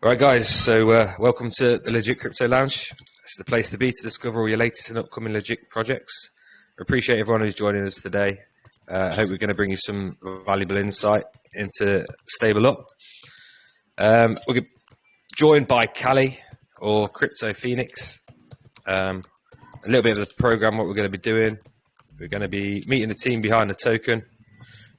All right, guys, so welcome to the Legit Crypto Lounge. It's the place to be to discover all your latest and upcoming legit projects. I appreciate everyone who's joining us today. I hope we're going to bring you some valuable insight into StableUp. We're joined by Cali or Crypto Phoenix. A little bit of the program, what we're going to be doing. We're going to be meeting the team behind the token.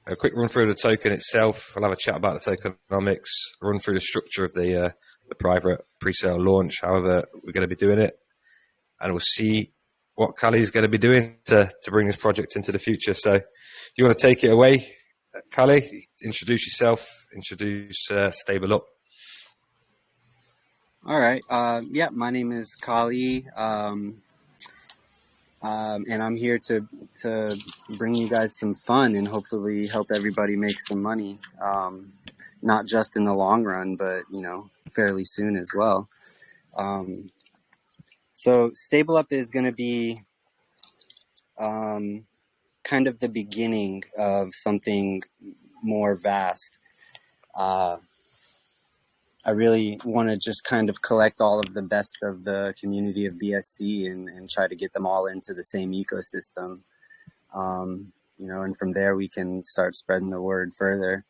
A quick run through the token itself. I'll have a chat about the tokenomics, run through the structure of the private pre-sale launch, however we're going to be doing it. And we'll see what Cali's going to be doing to bring this project into the future. So if you want to take it away, Cali, introduce yourself, introduce StableUp. All right. Yeah, my name is Kali. And I'm here to bring you guys some fun and hopefully help everybody make some money, not just in the long run, but, fairly soon as well. So StableUp is going to be kind of the beginning of something more vast. I really want to just kind of collect all of the best of the community of BSC and try to get them all into the same ecosystem. And from there we can start spreading the word further.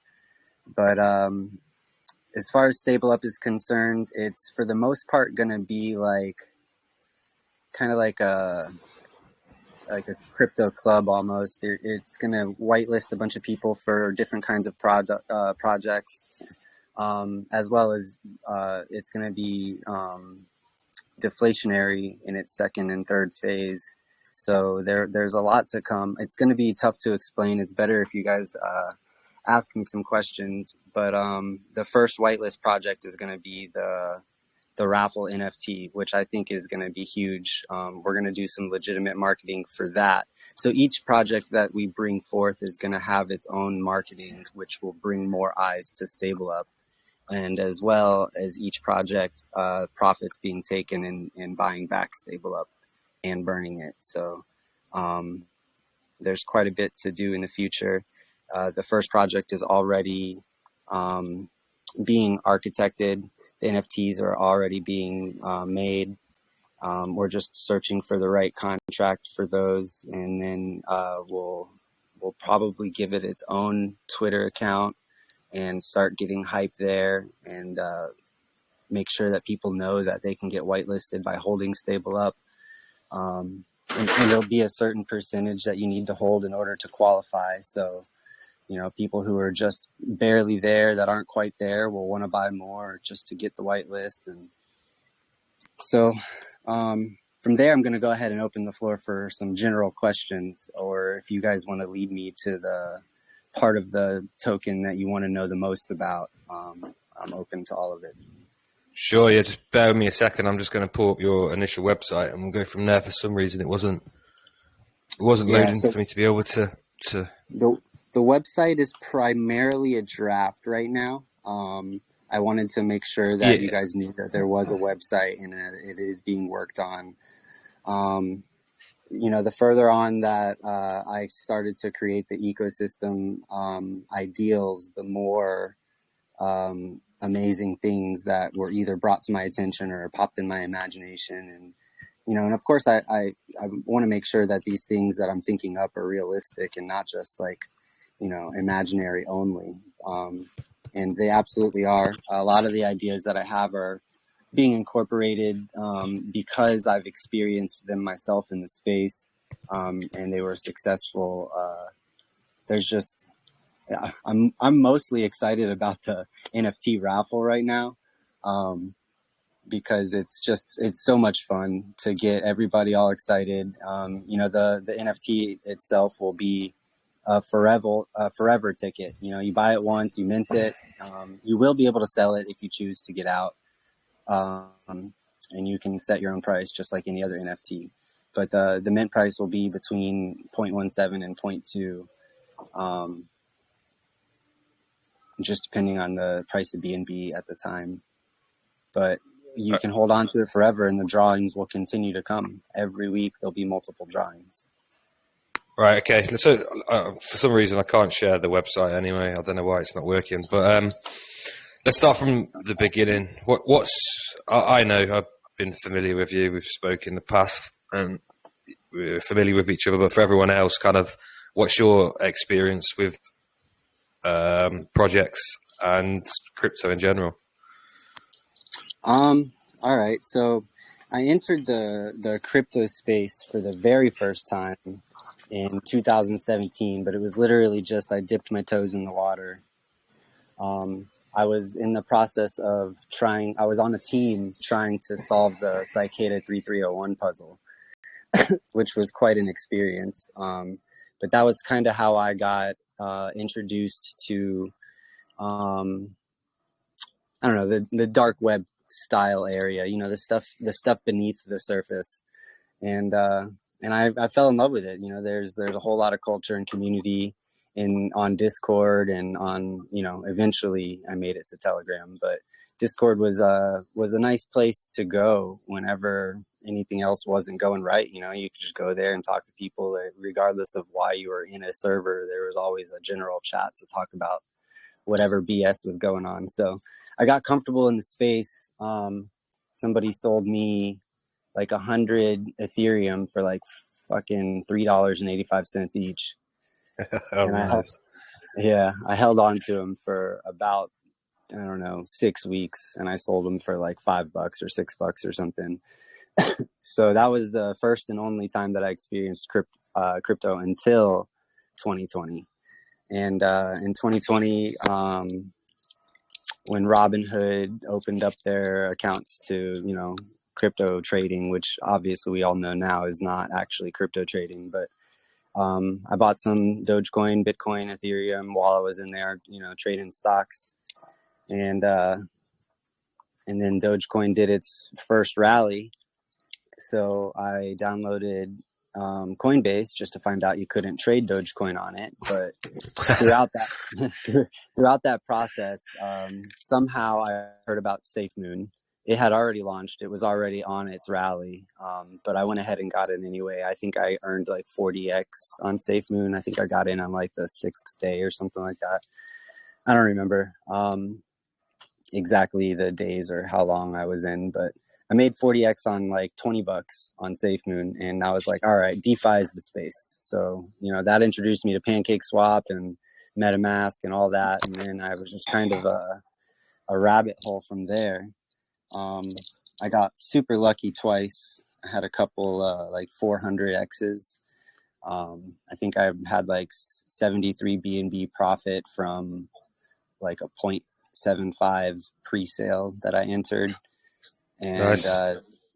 But as far as StableUp is concerned, it's for the most part going to be kind of like a crypto club almost. It's going to whitelist a bunch of people for different kinds of projects. As well as it's going to be deflationary in its second and third phase. So there's a lot to come. It's going to be tough to explain. It's better if you guys ask me some questions. But the first whitelist project is going to be the raffle NFT, which I think is going to be huge. We're going to do some legitimate marketing for that. So each project that we bring forth is going to have its own marketing, which will bring more eyes to StableUp. And as well as each project, profits being taken and buying back StableUp and burning it. So there's quite a bit to do in the future. The first project is already being architected. The NFTs are already being made. We're just searching for the right contract for those. And then we'll probably give it its own Twitter account and start getting hype there and make sure that people know that they can get whitelisted by holding StableUp. And there'll be a certain percentage that you need to hold in order to qualify. So, people who are just barely there, that aren't quite there, will want to buy more just to get the whitelist. And so from there, I'm going to go ahead and open the floor for some general questions, or if you guys want to lead me to the part of the token that you want to know the most about, I'm open to all of it. Sure, yeah, just bear with me a second. I'm just going to pull up your initial website and we'll go from there. For some reason it wasn't loading for me to be able to The website is primarily a draft right now. I wanted to make sure that you guys knew that there was a website and it is being worked on. The further on that I started to create the ecosystem ideals, the more amazing things that were either brought to my attention or popped in my imagination. And of course, I want to make sure that these things that I'm thinking up are realistic and not just imaginary only. And they absolutely are. A lot of the ideas that I have are being incorporated because I've experienced them myself in the space, and they were successful. I'm mostly excited about the NFT raffle right now, because it's so much fun to get everybody all excited. The NFT itself will be a forever ticket. You buy it once, you mint it. You will be able to sell it if you choose to get out. And you can set your own price just like any other NFT. But the mint price will be between 0.17 and 0.2, just depending on the price of BNB at the time. But you can hold on to it forever, and the drawings will continue to come. Every week there'll be multiple drawings. Right, okay. So for some reason I can't share the website anyway. I don't know why it's not working. But Let's start from the beginning. I know I've been familiar with you. We've spoken in the past, and we're familiar with each other. But for everyone else, kind of, what's your experience with projects and crypto in general? All right. So I entered the crypto space for the very first time in 2017, but it was literally just I dipped my toes in the water. I was in the process of I was on a team trying to solve the Cicada 3301 puzzle, which was quite an experience. But that was kind of how I got introduced to, I don't know, the dark web style area, the stuff beneath the surface. And I fell in love with it. There's a whole lot of culture and community on Discord, and on, eventually I made it to Telegram, but Discord was a nice place to go whenever anything else wasn't going right. You could just go there and talk to people, regardless of why you were in a server. There was always a general chat to talk about whatever BS was going on. So I got comfortable in the space. Somebody sold me like 100 Ethereum for like fucking $3.85 each. Oh, And nice. I held on to them for about, I don't know, 6 weeks, and I sold them for like $5 or $6 or something. So that was the first and only time that I experienced crypto until 2020. And in 2020, when Robinhood opened up their accounts to, crypto trading, which obviously we all know now is not actually crypto trading, but I bought some Dogecoin, Bitcoin, Ethereum while I was in there, trading stocks. And then Dogecoin did its first rally. So I downloaded Coinbase just to find out you couldn't trade Dogecoin on it. But throughout that process, somehow I heard about SafeMoon. It had already launched. It was already on its rally, but I went ahead and got it anyway. I think I earned like 40x on SafeMoon. I think I got in on like the 6th day or something like that. I don't remember exactly the days or how long I was in, but I made 40x on like $20 on SafeMoon, and I was like, all right, DeFi is the space. So, that introduced me to PancakeSwap and MetaMask and all that, and then I was just kind of a rabbit hole from there. I got super lucky twice. I had a couple like 400 X's. I think I had like 73 BNB profit from like a 0.75 pre-sale that I entered. And Nice.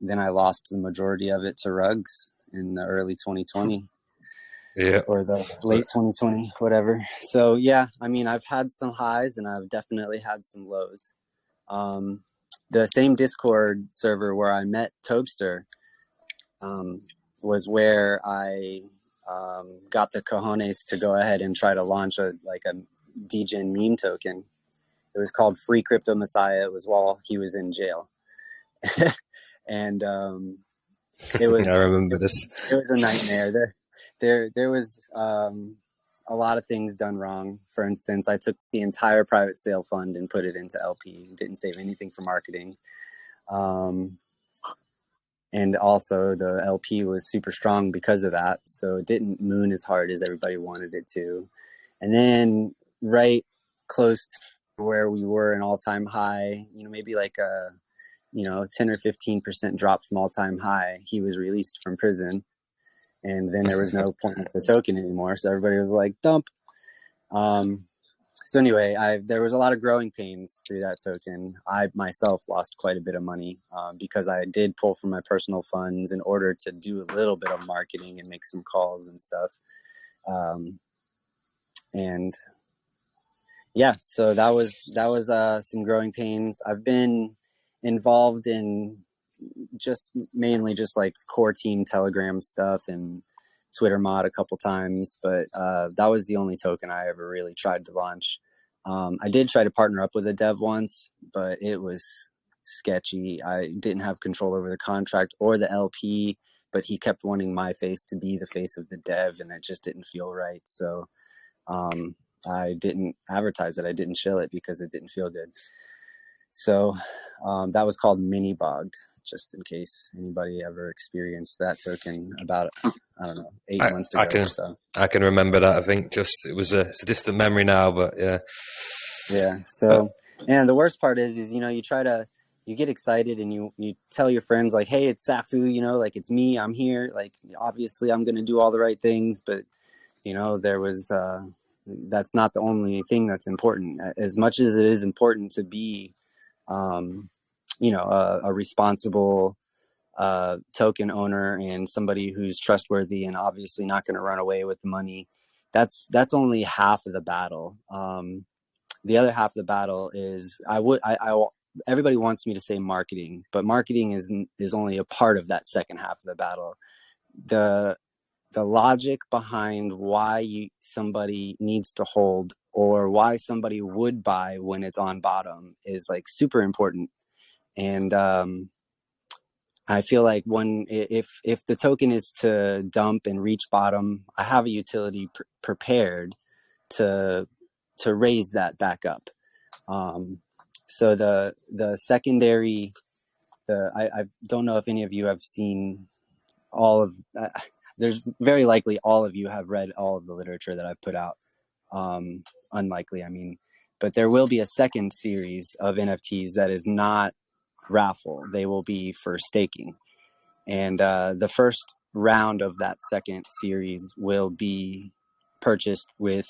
then I lost the majority of it to Rugs in the early 2020. Yeah. Or the late 2020, whatever. So yeah, I mean, I've had some highs and I've definitely had some lows. The same Discord server where I met Tobster was where I got the cojones to go ahead and try to launch a degen meme token. It was called Free Crypto Messiah. It was while he was in jail. And it was I remember this. It was a nightmare. There was a lot of things done wrong. For instance, I took the entire private sale fund and put it into LP. Didn't save anything for marketing. And also the LP was super strong because of that. So it didn't moon as hard as everybody wanted it to. And then right close to where we were an all-time high, maybe like a 10 or 15% drop from all-time high, he was released from prison. And then there was no point in the token anymore. So everybody was like, dump. So anyway, there was a lot of growing pains through that token. I myself lost quite a bit of money because I did pull from my personal funds in order to do a little bit of marketing and make some calls and stuff. And yeah, so that was some growing pains. I've been involved in mainly just like core team Telegram stuff and Twitter mod a couple times, but that was the only token I ever really tried to launch. I did try to partner up with a dev once, but it was sketchy. I didn't have control over the contract or the LP, but he kept wanting my face to be the face of the dev, and it just didn't feel right. So I didn't advertise it. I didn't shill it because it didn't feel good. So that was called mini bogged, just in case anybody ever experienced that token about, I don't know, 8 months ago or so. I can remember that. I think it's a distant memory now, but yeah. Yeah. So, and the worst part is, you get excited and you tell your friends like, hey, it's Safu, like it's me, I'm here. Like, obviously I'm going to do all the right things, but there was, that's not the only thing that's important. As much as it is important to be, a responsible token owner and somebody who's trustworthy and obviously not going to run away with the money, that's only half of the battle. The other half of the battle is everybody wants me to say marketing, but marketing is only a part of that second half of the battle. The logic behind why somebody needs to hold or why somebody would buy when it's on bottom is like super important. And I feel like if the token is to dump and reach bottom, I have a utility prepared to raise that back up. So the secondary, I don't know if any of you have seen all of. There's very likely all of you have read all of the literature that I've put out. Unlikely, I mean, but there will be a second series of NFTs that is not raffle. They will be for staking, and the first round of that second series will be purchased with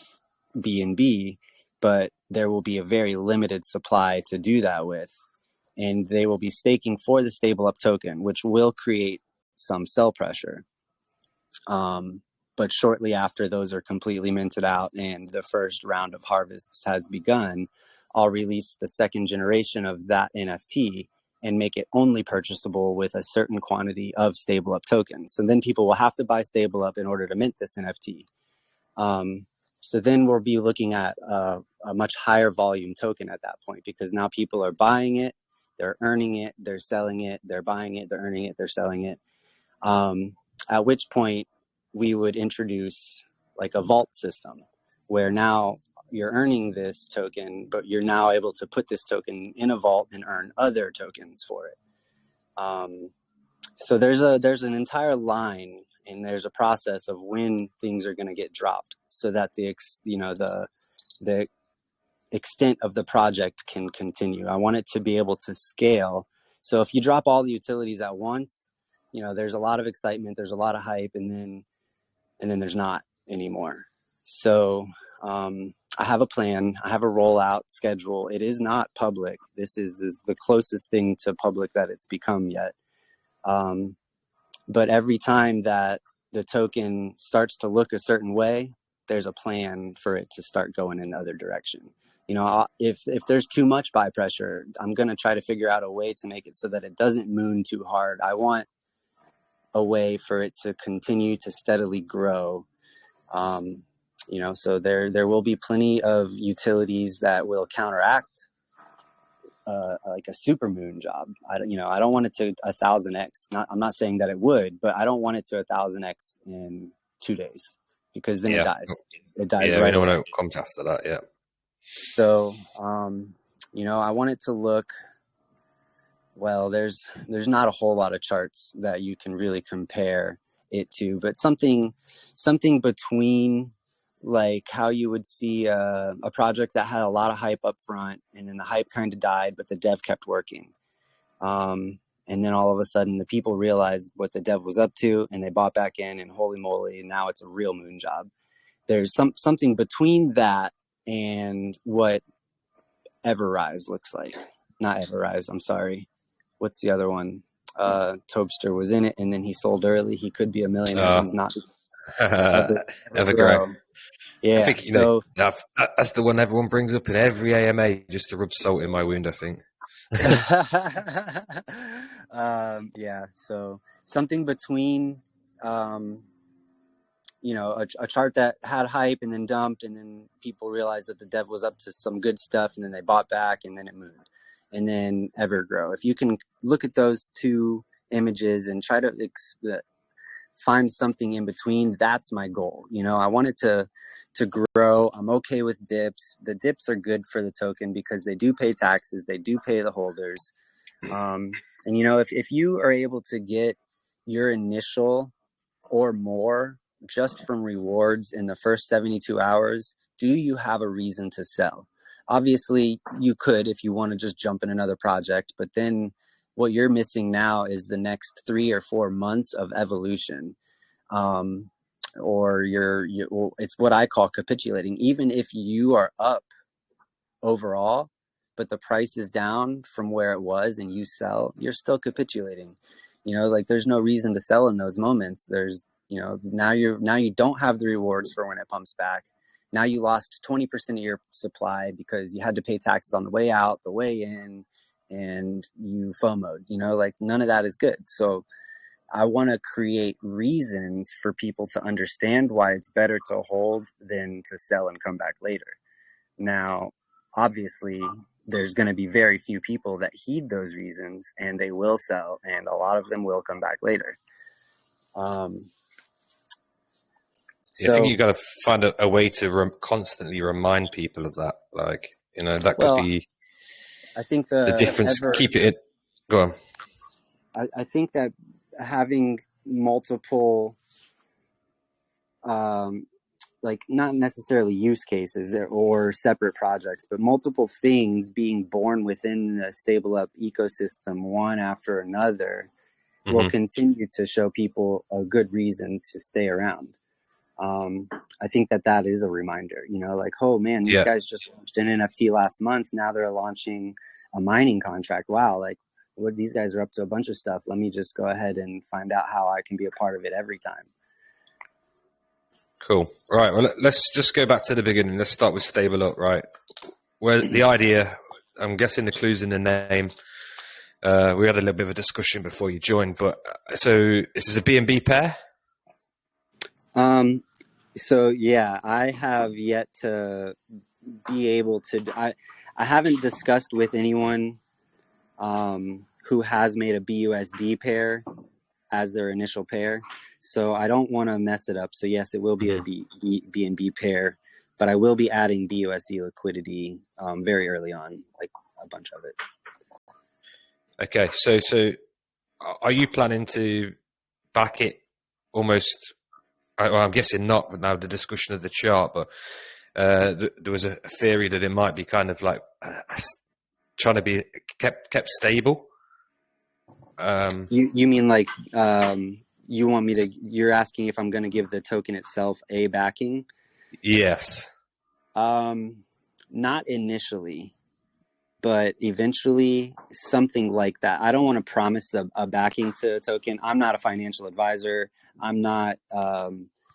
BNB, but there will be a very limited supply to do that with, and they will be staking for the StableUp token, which will create some sell pressure. But shortly after those are completely minted out and the first round of harvests has begun, I'll release the second generation of that NFT and make it only purchasable with a certain quantity of StableUp tokens. So then people will have to buy StableUp in order to mint this NFT. So then we'll be looking at a much higher volume token at that point, because now people are buying it, they're earning it, they're selling it, they're buying it, they're earning it, they're selling it. At which point we would introduce like a vault system where now you're earning this token, but you're now able to put this token in a vault and earn other tokens for it. So there's an entire line and there's a process of when things are going to get dropped so that the extent of the project can continue. I want it to be able to scale. So if you drop all the utilities at once, there's a lot of excitement, there's a lot of hype, and then there's not anymore. So I have a plan, I have a rollout schedule. It is not public. This is the closest thing to public that it's become yet. But every time that the token starts to look a certain way, there's a plan for it to start going in the other direction. If there's too much buy pressure, I'm going to try to figure out a way to make it so that it doesn't moon too hard. I want a way for it to continue to steadily grow. So there will be plenty of utilities that will counteract like a super moon job. I don't want it to 1,000x. I'm not saying that it would, but I don't want it to 1,000x in 2 days, because then it dies. It dies right away. We know what comes after that. Yeah. So, I want it to look, well, there's not a whole lot of charts that you can really compare it to, but something between like how you would see a project that had a lot of hype up front, and then the hype kind of died, but the dev kept working. And then all of a sudden the people realized what the dev was up to and they bought back in, and holy moly, now it's a real moon job. There's something between that and what Everrise looks like. Not Everrise, I'm sorry. What's the other one? Tobster was in it and then he sold early. He could be a millionaire. He's not. Evergrow. Yeah. I think, that's the one everyone brings up in every AMA just to rub salt in my wound, I think. Yeah. So something between, a chart that had hype and then dumped, and then people realized that the dev was up to some good stuff, and then they bought back, and then it moved, and then Evergrow. If you can look at those two images and try to find something in between. That's my goal. I want it to grow. I'm okay with dips. The dips are good for the token because they do pay taxes. They do pay the holders. And if you are able to get your initial or more just from rewards in the first 72 hours, do you have a reason to sell? Obviously, you could if you want to just jump in another project, but then what you're missing now is the next 3 or 4 months of evolution. Or it's what I call capitulating. Even if you are up overall, but the price is down from where it was and you sell, you're still capitulating. There's no reason to sell in those moments. There's, now you don't have the rewards for when it pumps back. Now you lost 20% of your supply because you had to pay taxes on the way out, the way in, and you FOMO'd, none of that is good. So I want to create reasons for people to understand why it's better to hold than to sell and come back later. Now, obviously, there's going to be very few people that heed those reasons, and they will sell, and a lot of them will come back later. I think you got to find a way to constantly remind people of that. That could be. I think the difference. Keep it. Go on. I think that having multiple, not necessarily use cases or separate projects, but multiple things being born within the StableUp ecosystem, one after another, will continue to show people a good reason to stay around. I think that is a reminder, oh man, these guys just launched an NFT last month. Now they're launching a mining contract. Wow. These guys are up to a bunch of stuff. Let me just go ahead and find out how I can be a part of it every time. Cool. Right. Well, let's just go back to the beginning. Let's start with StableUp, right? Where the idea, I'm guessing the clue's in the name. We had a little bit of a discussion before you joined, but so this is a BNB pair? So yeah, I have yet to be able to, I haven't discussed with anyone, who has made a BUSD pair as their initial pair. So I don't want to mess it up. So yes, it will be a BNB pair, but I will be adding BUSD liquidity very early on, like a bunch of it. Okay, so are you planning to back it almost? Well, I'm guessing not. But now the discussion of the chart, but there was a theory that it might be kind of like trying to be kept stable. You mean like you want me to? You're asking if I'm going to give the token itself a backing? Yes. Not initially, but eventually something like that. I don't want to promise a backing to a token. I'm not a financial advisor. I'm not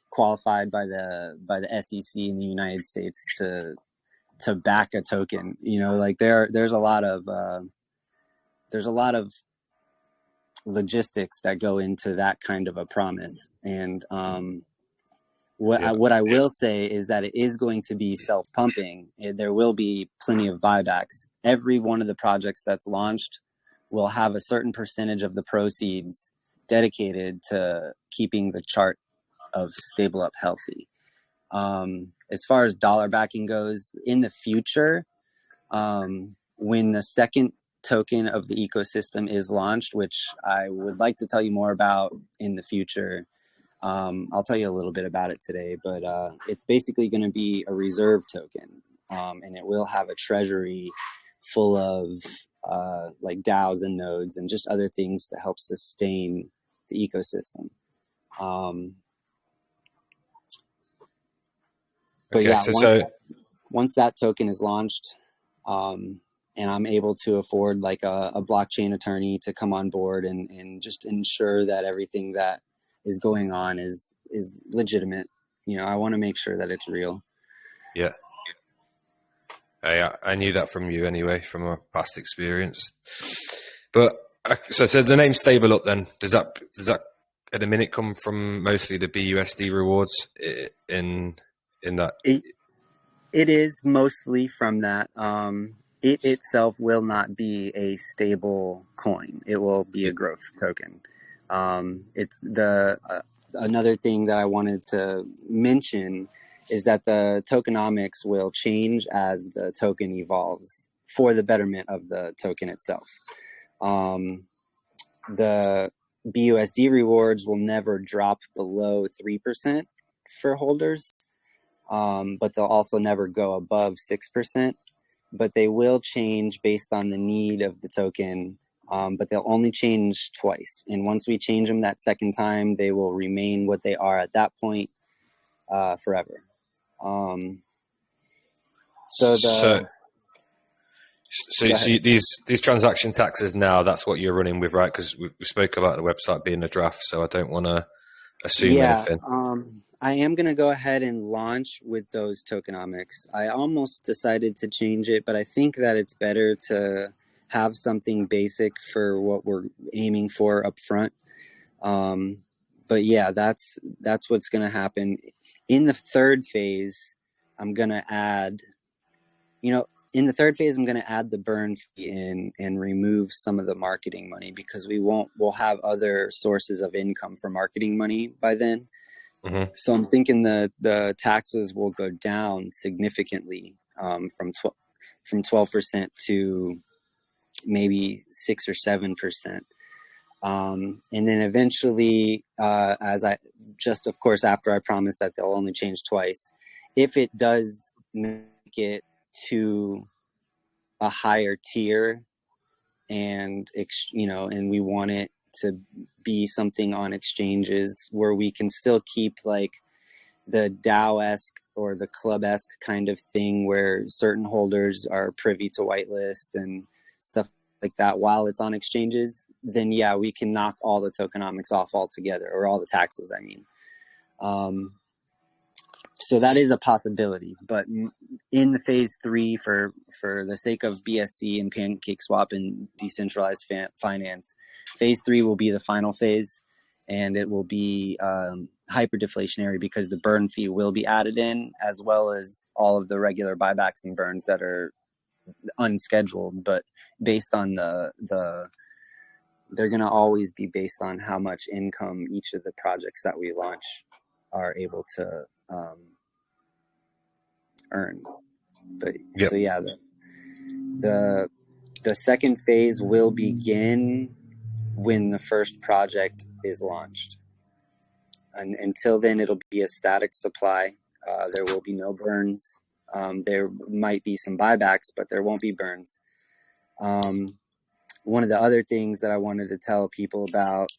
qualified by the SEC in the United States to back a token. There's a lot of logistics that go into that kind of a promise. And what I will say is that it is going to be self-pumping. There will be plenty of buybacks. Every one of the projects that's launched will have a certain percentage of the proceeds dedicated to keeping the chart of StableUp healthy. As far as dollar backing goes, in the future, when the second token of the ecosystem is launched, which I would like to tell you more about in the future, I'll tell you a little bit about it today, but it's basically going to be a reserve token, and it will have a treasury full of like DAOs and nodes and just other things to help sustain the ecosystem. But okay, yeah, once that token is launched, and I'm able to afford like a blockchain attorney to come on board and just ensure that everything that is going on is legitimate. I want to make sure that it's real. Yeah. I knew that from you anyway, from a past experience. But so the name StableUp then, does that at the minute come from mostly the BUSD rewards in that? It is mostly from that. It itself will not be a stable coin. It will be a growth token. It's another thing that I wanted to mention is that the tokenomics will change as the token evolves for the betterment of the token itself. The BUSD rewards will never drop below 3% for holders, but they'll also never go above 6%. But they will change based on the need of the token, but they'll only change twice. And once we change them that second time, they will remain what they are at that point forever. So these transaction taxes now, that's what you're running with, right? Because we spoke about the website being a draft, so I don't want to assume anything. I am going to go ahead and launch with those tokenomics. I almost decided to change it, but I think that it's better to have something basic for what we're aiming for up front. But yeah, that's what's going to happen. In the third phase, I'm going to add, in the third phase, I'm going to add the burn fee in and remove some of the marketing money, because we'll have other sources of income for marketing money by then. Mm-hmm. So I'm thinking the taxes will go down significantly from 12% to maybe 6 or 7%. And then eventually, of course, after I promise that they'll only change twice, if it does make it to a higher tier and we want it to be something on exchanges where we can still keep like the DAO-esque or the club-esque kind of thing where certain holders are privy to whitelist and stuff like that while it's on exchanges, then yeah, we can knock all the tokenomics off altogether, or all the taxes, I mean. So that is a possibility, but in the phase 3, for the sake of BSC and PancakeSwap and decentralized finance, phase 3 will be the final phase, and it will be hyper deflationary because the burn fee will be added in, as well as all of the regular buybacks and burns that are unscheduled, but based on they're going to always be based on how much income each of the projects that we launch are able to earn. But yep. So yeah, the second phase will begin when the first project is launched, and until then it'll be a static supply. There will be no burns. There might be some buybacks, but there won't be burns. One of the other things that I wanted to tell people about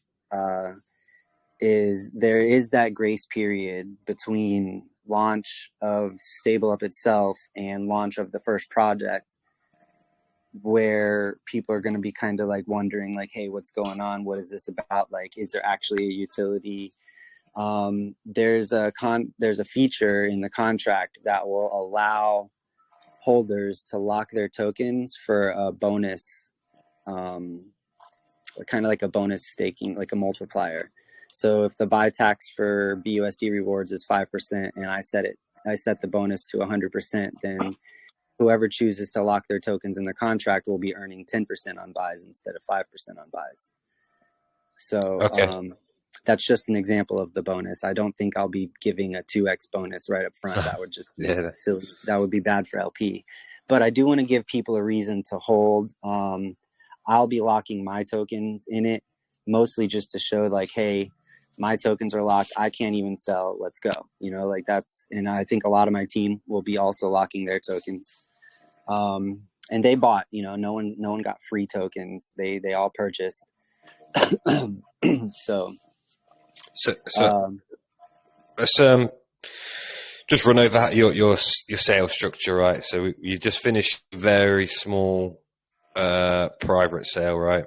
is there is that grace period between launch of StableUp itself and launch of the first project, where people are going to be kind of like wondering like, hey, what's going on? What is this about? Like, is there actually a utility? There's a feature in the contract that will allow holders to lock their tokens for a bonus, kind of like a bonus staking, like a multiplier. So if the buy tax for BUSD rewards is 5% and I set the bonus to 100%, then whoever chooses to lock their tokens in the contract will be earning 10% on buys instead of 5% on buys. So okay. That's just an example of the bonus. I don't think I'll be giving a 2x bonus right up front. That would just be silly. That would be bad for LP. But I do want to give people a reason to hold. I'll be locking my tokens in it, mostly just to show like, hey, my tokens are locked. I can't even sell. Let's go. Like that's, and I think a lot of my team will be also locking their tokens. And they bought, no one got free tokens. They all purchased. So let's just run over your sales structure, right? So you just finished a very small private sale, right?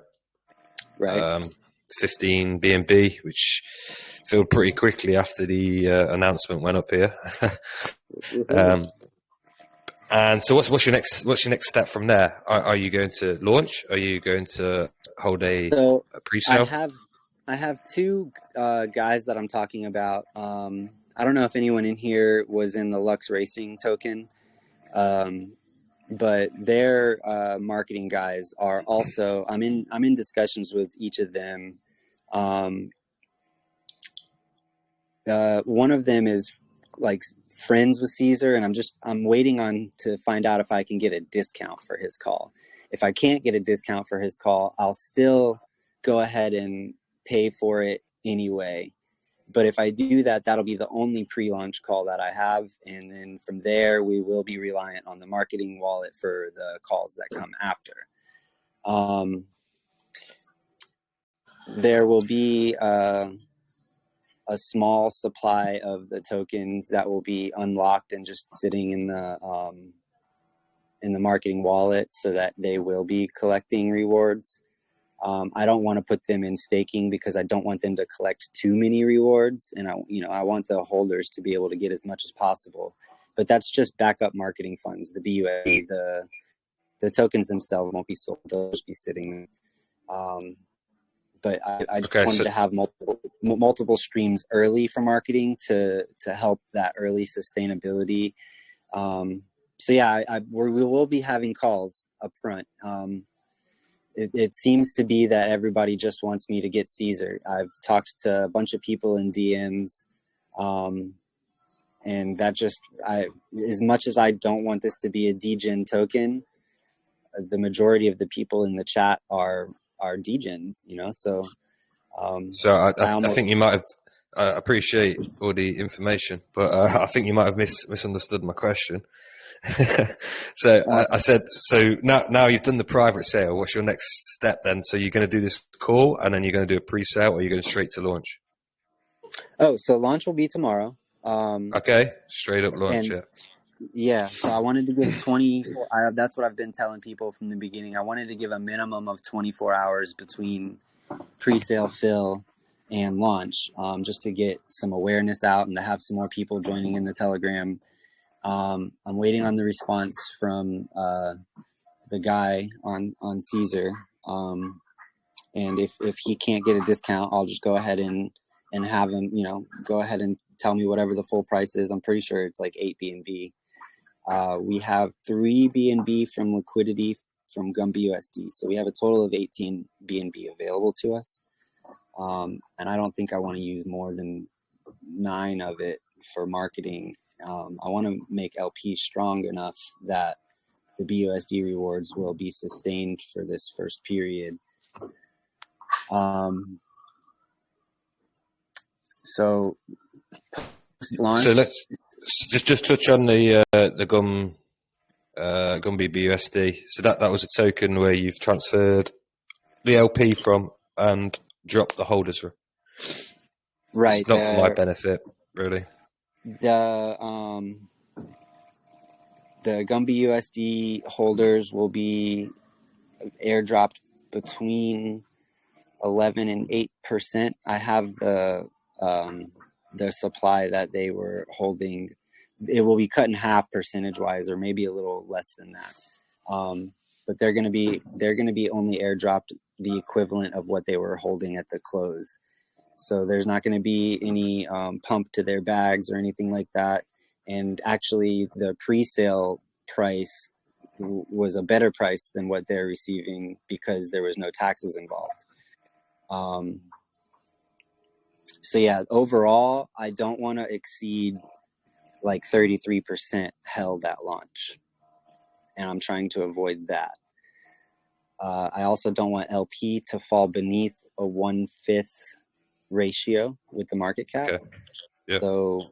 Right. 15 BNB, which filled pretty quickly after the announcement went up here. And so what's your next step from there? Are you going to launch? Are you going to hold a pre-sale? I have two guys that I'm talking about. I don't know if anyone in here was in the Lux Racing token, but their marketing guys are also. I'm in discussions with each of them. One of them is like friends with Caesar, and I'm waiting on to find out if I can get a discount for his call. If I can't get a discount for his call, I'll still go ahead and pay for it anyway. But if I do that, that'll be the only pre-launch call that I have. And then from there, we will be reliant on the marketing wallet for the calls that come after. There will be a small supply of the tokens that will be unlocked and just sitting in the marketing wallet so that they will be collecting rewards. I don't want to put them in staking because I don't want them to collect too many rewards, and I want the holders to be able to get as much as possible. But that's just backup marketing funds. The BUSD, the tokens themselves won't be sold; they'll just be sitting. But I just wanted to have multiple streams early for marketing to help that early sustainability. So yeah, we will be having calls up front. It seems to be that everybody just wants me to get Caesar. I've talked to a bunch of people in DMs, and that just, as much as I don't want this to be a degen token, the majority of the people in the chat are degens, So, I think you might have. I appreciate all the information, but I think you might have misunderstood my question. So I said, so now you've done the private sale. What's your next step then? So you're going to do this call, and then you're going to do a pre-sale, or you're going straight to launch? Oh, so launch will be tomorrow. Okay, straight up launch. Yeah. So I wanted to give 24. That's what I've been telling people from the beginning. I wanted to give a minimum of 24 hours between pre-sale fill and launch, just to get some awareness out and to have some more people joining in the Telegram. I'm waiting on the response from the guy on Caesar, and if he can't get a discount, I'll just go ahead and have him, go ahead and tell me whatever the full price is. I'm pretty sure it's like 8 BNB. We have 3 BNB from liquidity from GumBUSD, so we have a total of 18 BNB available to us, and I don't think I want to use more than 9 of it for marketing. I want to make LP strong enough that the BUSD rewards will be sustained for this first period. So post-launch. So let's just touch on the Gumby BUSD. So that was a token where you've transferred the LP from and dropped the holders from. Right. It's not for my benefit, really. The GumBUSD holders will be airdropped between 11 and 8%. I have the supply that they were holding. It will be cut in half percentage wise, or maybe a little less than that. But they're going to be only airdropped the equivalent of what they were holding at the close. So there's not going to be any pump to their bags or anything like that. And actually, the pre-sale price was a better price than what they're receiving because there was no taxes involved. So yeah, overall, I don't want to exceed like 33% held at launch, and I'm trying to avoid that. I also don't want LP to fall beneath a 1/5 ratio with the market cap. Okay. Yeah. So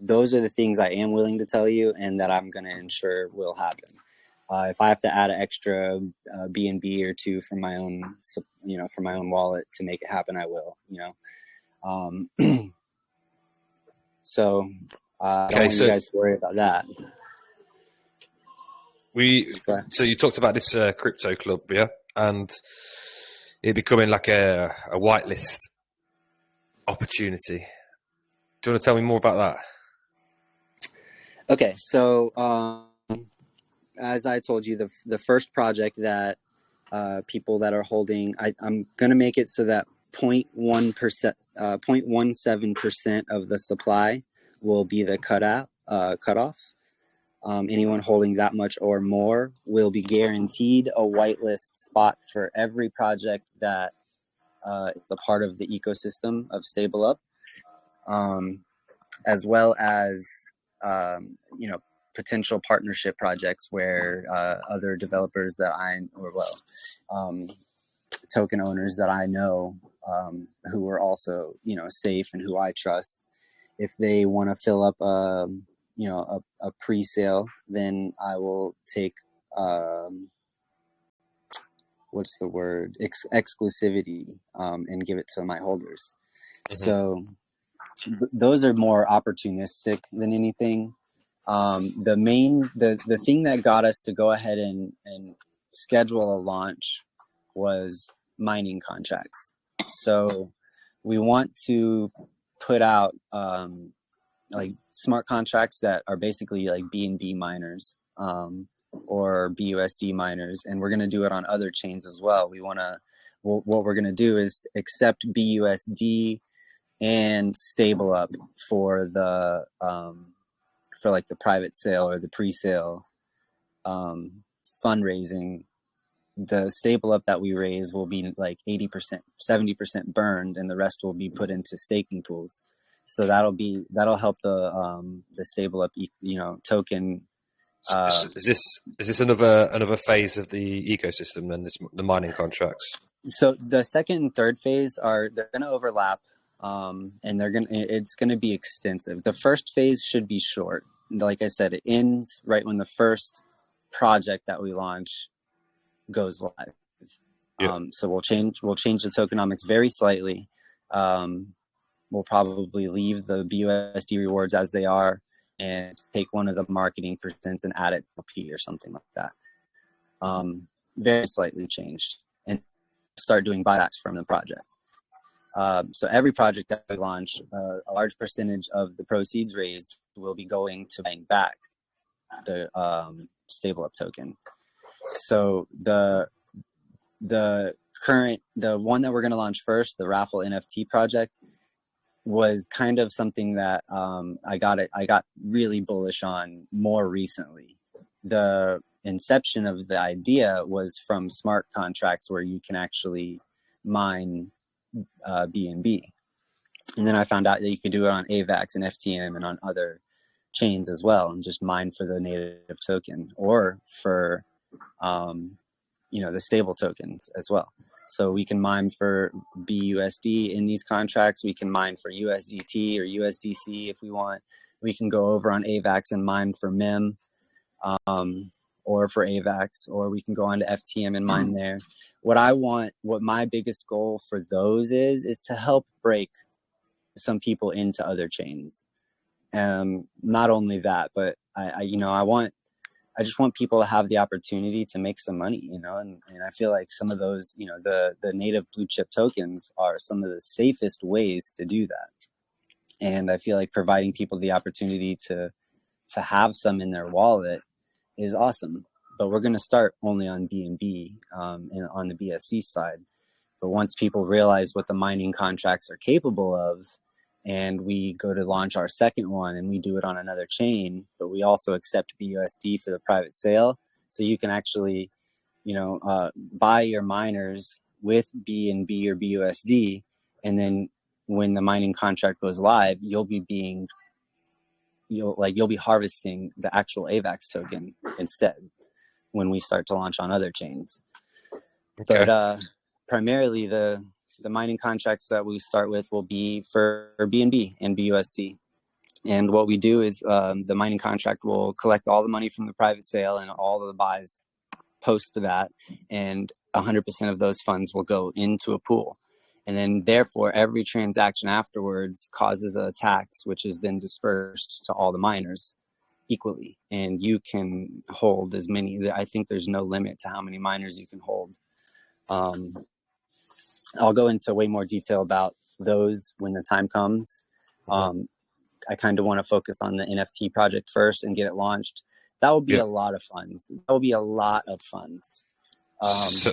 those are the things I am willing to tell you and that I'm going to ensure will happen. If I have to add an extra BNB or 2 from my own, from my own wallet to make it happen, I will. So I don't want you guys to worry about that. So you talked about this crypto club, yeah, and it becoming like a whitelist opportunity. Do you want to tell me more about that? Okay, so as I told you, the first project that people that are holding, I'm going to make it so that 0.17% of the supply will be the cutoff. Anyone holding that much or more will be guaranteed a whitelist spot for every project that is a part of the ecosystem of StableUp. as well as potential partnership projects where other developers that token owners that I know who are also safe and who I trust, if they want to fill up a pre-sale, then I will take what's the word, exclusivity, and give it to my holders. So those are more opportunistic than anything. The thing that got us to go ahead and schedule a launch was mining contracts. So we want to put out like smart contracts that are basically like BNB miners or BUSD miners, and we're going to do it on other chains as well. What we're going to do is accept BUSD and StableUp for the for like the private sale or the pre-sale fundraising. The StableUp that we raise will be like 80%, 70% burned, and the rest will be put into staking pools. So that'll help the StableUp token. Is this another phase of the ecosystem then? The mining contracts. So the second and third phase they're going to overlap, and it's going to be extensive. The first phase should be short. Like I said, it ends right when the first project that we launch goes live. Yeah. So we'll change the tokenomics very slightly. We'll probably leave the BUSD rewards as they are and take one of the marketing percents and add it to P or something like that. Very slightly changed, and start doing buybacks from the project. So every project that we launch, a large percentage of the proceeds raised will be going to buying back the StableUp token. So the one that we're going to launch first, the raffle NFT project, was kind of something that I got really bullish on more recently. The inception of the idea was from smart contracts where you can actually mine BNB, and then I found out that you could do it on AVAX and FTM and on other chains as well, and just mine for the native token or for the stable tokens as well. So we can mine for BUSD in these contracts. We can mine for USDT or USDC if we want. We can go over on AVAX and mine for MEM or for AVAX, or we can go on to FTM and mine there. What my biggest goal for those is to help break some people into other chains. Not only that, but I just want people to have the opportunity to make some money, and I feel like some of those, the native blue chip tokens are some of the safest ways to do that. And I feel like providing people the opportunity to have some in their wallet is awesome. But we're going to start only on BNB and on the BSC side. But once people realize what the mining contracts are capable of, and we go to launch our second one and we do it on another chain, but we also accept BUSD for the private sale. So you can actually, buy your miners with BNB or BUSD. And then when the mining contract goes live, you'll be harvesting the actual AVAX token instead when we start to launch on other chains. Okay. But primarily the mining contracts that we start with will be for BNB and BUSD. And what we do is the mining contract will collect all the money from the private sale and all of the buys post to that. And 100% of those funds will go into a pool. And then therefore, every transaction afterwards causes a tax, which is then dispersed to all the miners equally. And you can hold as many. I think there's no limit to how many miners you can hold. I'll go into way more detail about those when the time comes. I kind of want to focus on the NFT project first and get it launched. That will be a lot of funds. That will be a lot of funds. So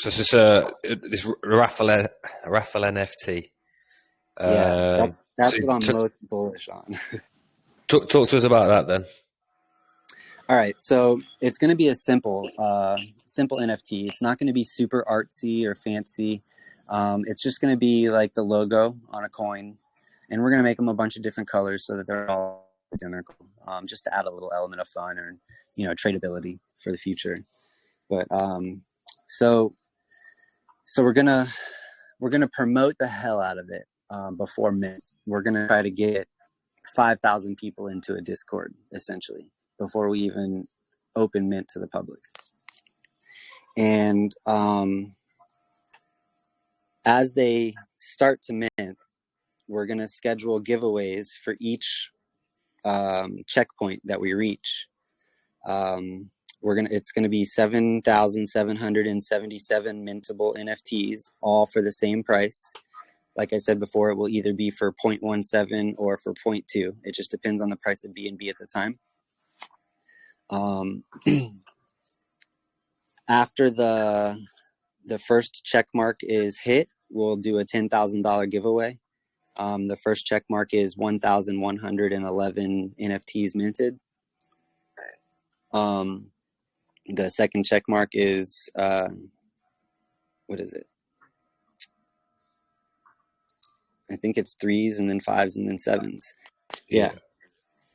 this is this raffle NFT. That's what I'm most bullish on. Talk to us about that then. All right, so it's going to be a simple NFT. It's not going to be super artsy or fancy. It's just going to be like the logo on a coin. And we're going to make them a bunch of different colors so that they're all identical, just to add a little element of fun or, tradability for the future. But so we're gonna promote the hell out of it before mint. We're gonna try to get 5,000 people into a Discord essentially before we even open mint to the public. And as they start to mint, we're gonna schedule giveaways for each checkpoint that we reach. It's gonna be 7,777 mintable NFTs, all for the same price. Like I said before, it will either be for 0.17 or for 0.2. It just depends on the price of BNB at the time. After the first check mark is hit, we'll do a $10,000 giveaway. The first check mark is 1,111 NFTs minted. The second check mark is what is it? I think it's 3s and then 5s and then 7s. Yeah.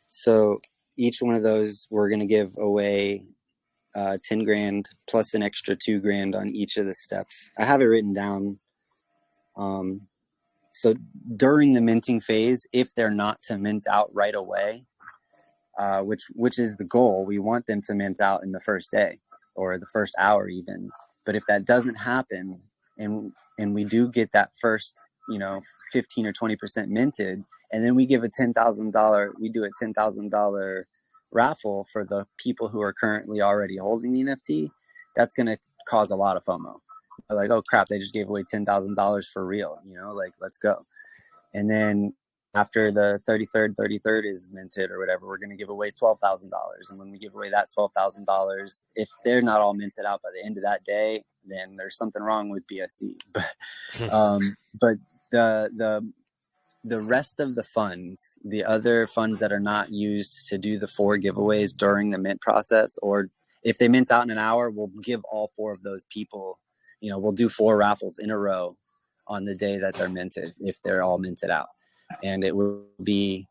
So each one of those, we're going to give away 10 grand plus an extra 2 grand on each of the steps. I have it written down. So during the minting phase, if they're not to mint out right away, which is the goal, we want them to mint out in the first day or the first hour even. But if that doesn't happen and we do get that first, 15 or 20% minted, and then we give a $10,000 raffle for the people who are currently already holding the NFT, that's going to cause a lot of FOMO. They're like, oh crap, they just gave away $10,000 for real, let's go. And then after the 33rd is minted or whatever, we're going to give away $12,000. And when we give away that $12,000, if they're not all minted out by the end of that day, then there's something wrong with BSC. But the rest of the funds, the other funds that are not used to do the 4 giveaways during the mint process, or if they mint out in an hour, we'll give all 4 of those people, we'll do 4 raffles in a row on the day that they're minted, if they're all minted out. And it will be,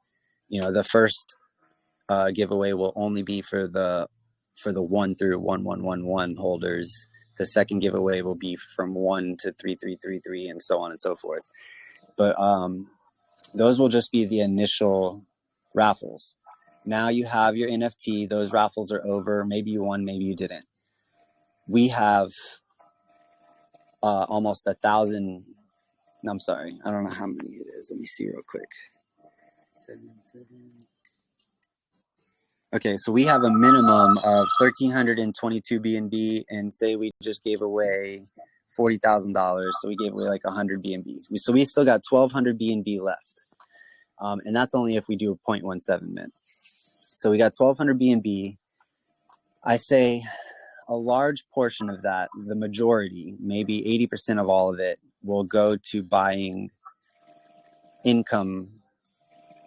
the first giveaway will only be for the 1 through 1111 holders. The second giveaway will be from 1 to 3333 and so on and so forth. But those will just be the initial raffles. Now you have your NFT. Those raffles are over. Maybe you won, maybe you didn't. We have almost 1,000. No, I'm sorry. I don't know how many it is. Let me see real quick. 7. Okay, so we have a minimum of 1,322 BNB, and say we just gave away $40,000. So we gave away like 100 BNB. So we still got 1,200 BNB left. And that's only if we do a 0.17 mint. So we got 1,200 BNB. I say a large portion of that, the majority, maybe 80% of all of it, will go to buying income,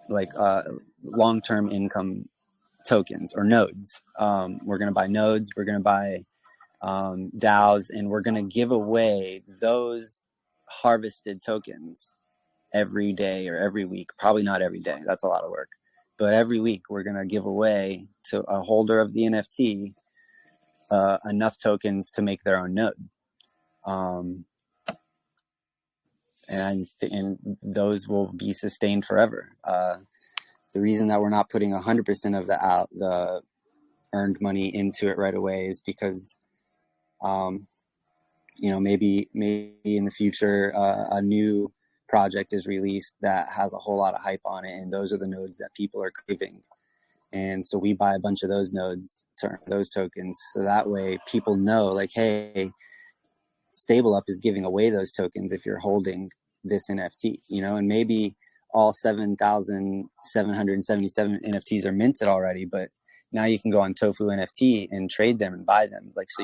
like long-term income tokens or nodes. We're going to buy nodes. We're going to buy DAOs, and we're going to give away those harvested tokens every day or every week. Probably not every day. That's a lot of work. But every week we're going to give away to a holder of the NFT enough tokens to make their own node. And those will be sustained forever. The reason that we're not putting 100% of the earned money into it right away is because, maybe in the future a new project is released that has a whole lot of hype on it, and those are the nodes that people are craving. And so we buy a bunch of those nodes to earn those tokens, so that way people know, like, hey, StableUp is giving away those tokens if you're holding this NFT, and maybe all 7,777 NFTs are minted already, but now you can go on Tofu NFT and trade them and buy them. Like, so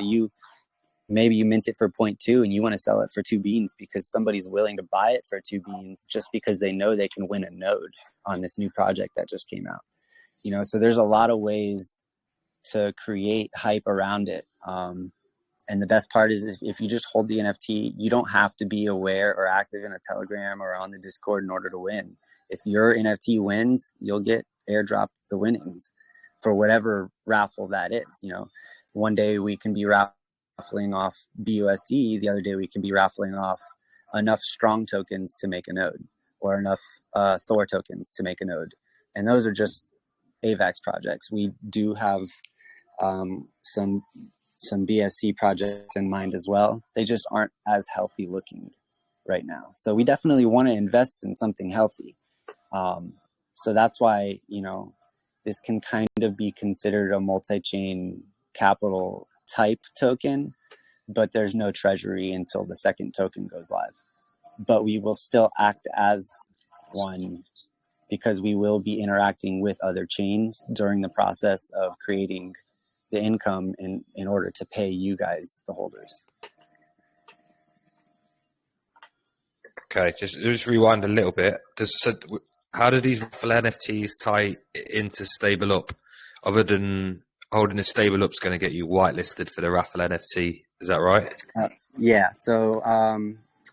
maybe you mint it for 0.2 and you want to sell it for 2 beans because somebody's willing to buy it for 2 beans just because they know they can win a node on this new project that just came out. So there's a lot of ways to create hype around it. And the best part is if you just hold the NFT, you don't have to be aware or active in a Telegram or on the Discord in order to win. If your NFT wins, you'll get airdropped the winnings for whatever raffle that is. You know, one day we can be raffling off BUSD, the other day we can be raffling off enough strong tokens to make a node, or enough Thor tokens to make a node. And those are just AVAX projects. We do have some BSC projects in mind as well. They just aren't as healthy looking right now. So we definitely want to invest in something healthy. So that's why, you know, this can kind of be considered a multi-chain capital type token, but there's no treasury until the second token goes live. But we will still act as one because we will be interacting with other chains during the process of creating the income in order to pay you guys, the holders. Okay, just rewind a little bit. How do these raffle NFTs tie into StableUp, other than holding a StableUp's going to get you whitelisted for the raffle NFT? Is that right? Yeah. So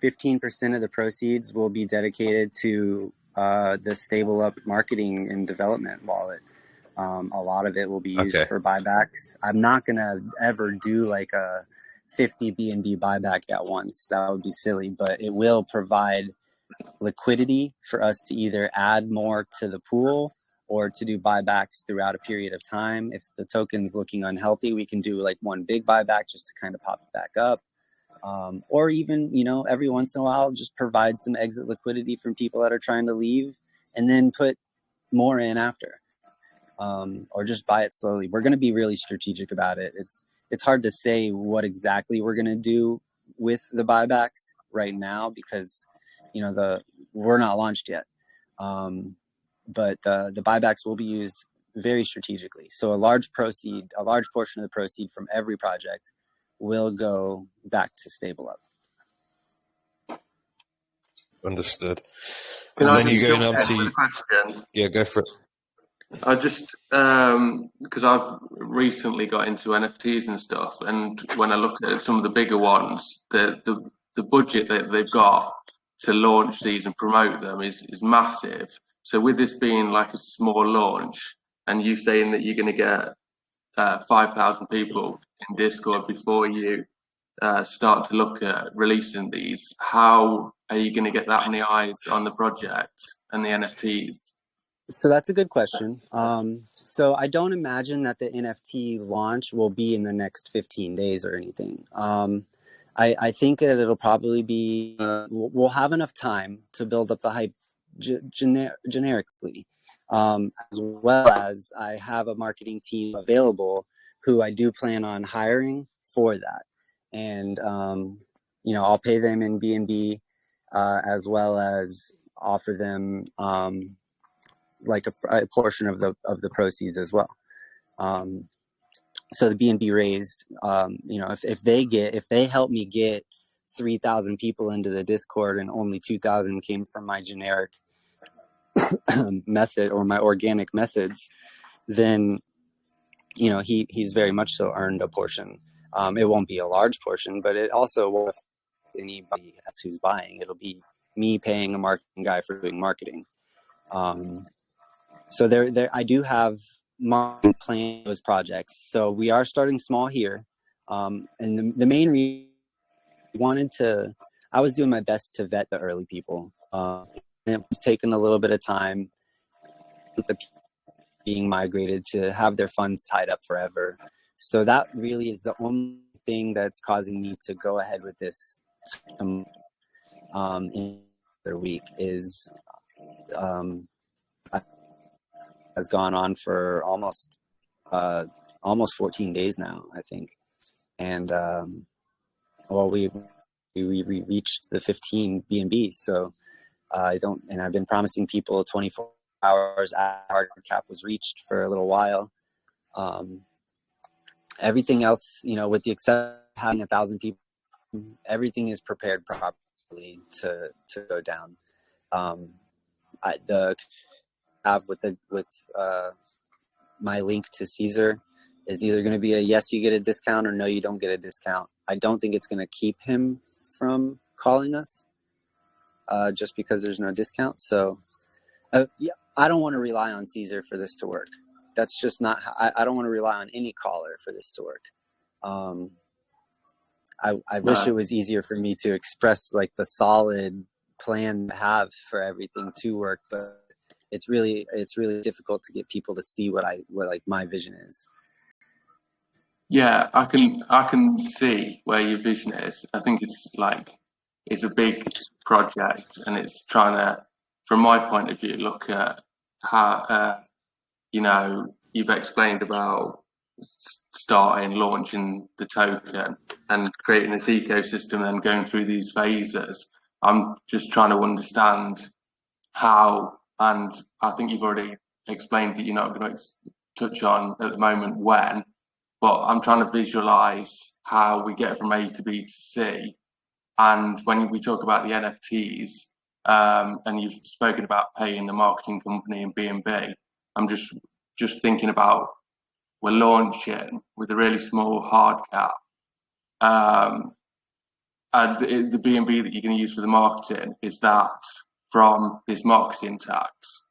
15% of the proceeds will be dedicated to the StableUp marketing and development wallet. A lot of it will be used for buybacks. I'm not going to ever do like a 50 BNB buyback at once. That would be silly, but it will provide liquidity for us to either add more to the pool or to do buybacks throughout a period of time. If the token's looking unhealthy, we can do like one big buyback just to kind of pop it back up. Or even, you know, every once in a while, just provide some exit liquidity from people that are trying to leave and then put more in after. Or just buy it slowly. We're going to be really strategic about it. It's hard to say what exactly we're going to do with the buybacks right now because, you know, we're not launched yet. But the buybacks will be used very strategically. So a large portion of the proceed from every project will go back to StableUp. Understood. Can so I then you go on to question? Yeah, go for it. I just because I've recently got into NFTs and stuff, and when I look at some of the bigger ones, the budget that they've got to launch these and promote them is massive. So with this being like a small launch, and you saying that you're going to get 5,000 people in Discord before you start to look at releasing these, how are you going to get that many eyes on the project and the NFTs? So that's a good question. So I don't imagine that the NFT launch will be in the next 15 days or anything. I think that it'll probably be, we'll have enough time to build up the hype generically, as well as I have a marketing team available who I do plan on hiring for that. And, you know, I'll pay them in BNB, as well as offer them, like a portion of the proceeds as well. So the BNB raised, you know, if they help me get 3,000 people into the Discord and only 2,000 came from my generic method or my organic methods, then, you know, he's very much so earned a portion. It won't be a large portion, but it also won't affect anybody else who's buying. It'll be me paying a marketing guy for doing marketing. So there, I do have marketing plan those projects. So we are starting small here, and the main reason I was doing my best to vet the early people. And it was taking a little bit of time. The being migrated to have their funds tied up forever. So that really is the only thing that's causing me to go ahead with this in their week is has gone on for almost 14 days now, I think. And well, we reached the 15 BNB. So I've been promising people 24 hours after hard cap was reached for a little while. Everything else, you know, with the exception of having 1,000 people, everything is prepared properly to go down. With my link to Caesar, It's either going to be a yes, you get a discount, or no, you don't get a discount. I don't think it's going to keep him from calling us just because there's no discount. So yeah, I don't want to rely on Caesar for this to work. That's just not how, I don't want to rely on any caller for this to work. I wish it was easier for me to express like the solid plan to have for everything to work, but it's really difficult to get people to see what like my vision is. Yeah, I can see where your vision is. I think it's a big project, and it's trying to, from my point of view, look at how you've explained about starting, launching the token, and creating this ecosystem, and going through these phases. I'm just trying to understand how, and I think you've already explained that you're not going to touch on at the moment when. But I'm trying to visualize how we get from A to B to C. And when we talk about the NFTs, and you've spoken about paying the marketing company and B&B, I'm just thinking about, we're launching with a really small hard cap. And the B&B that you're going to use for the marketing, is that from this marketing tax?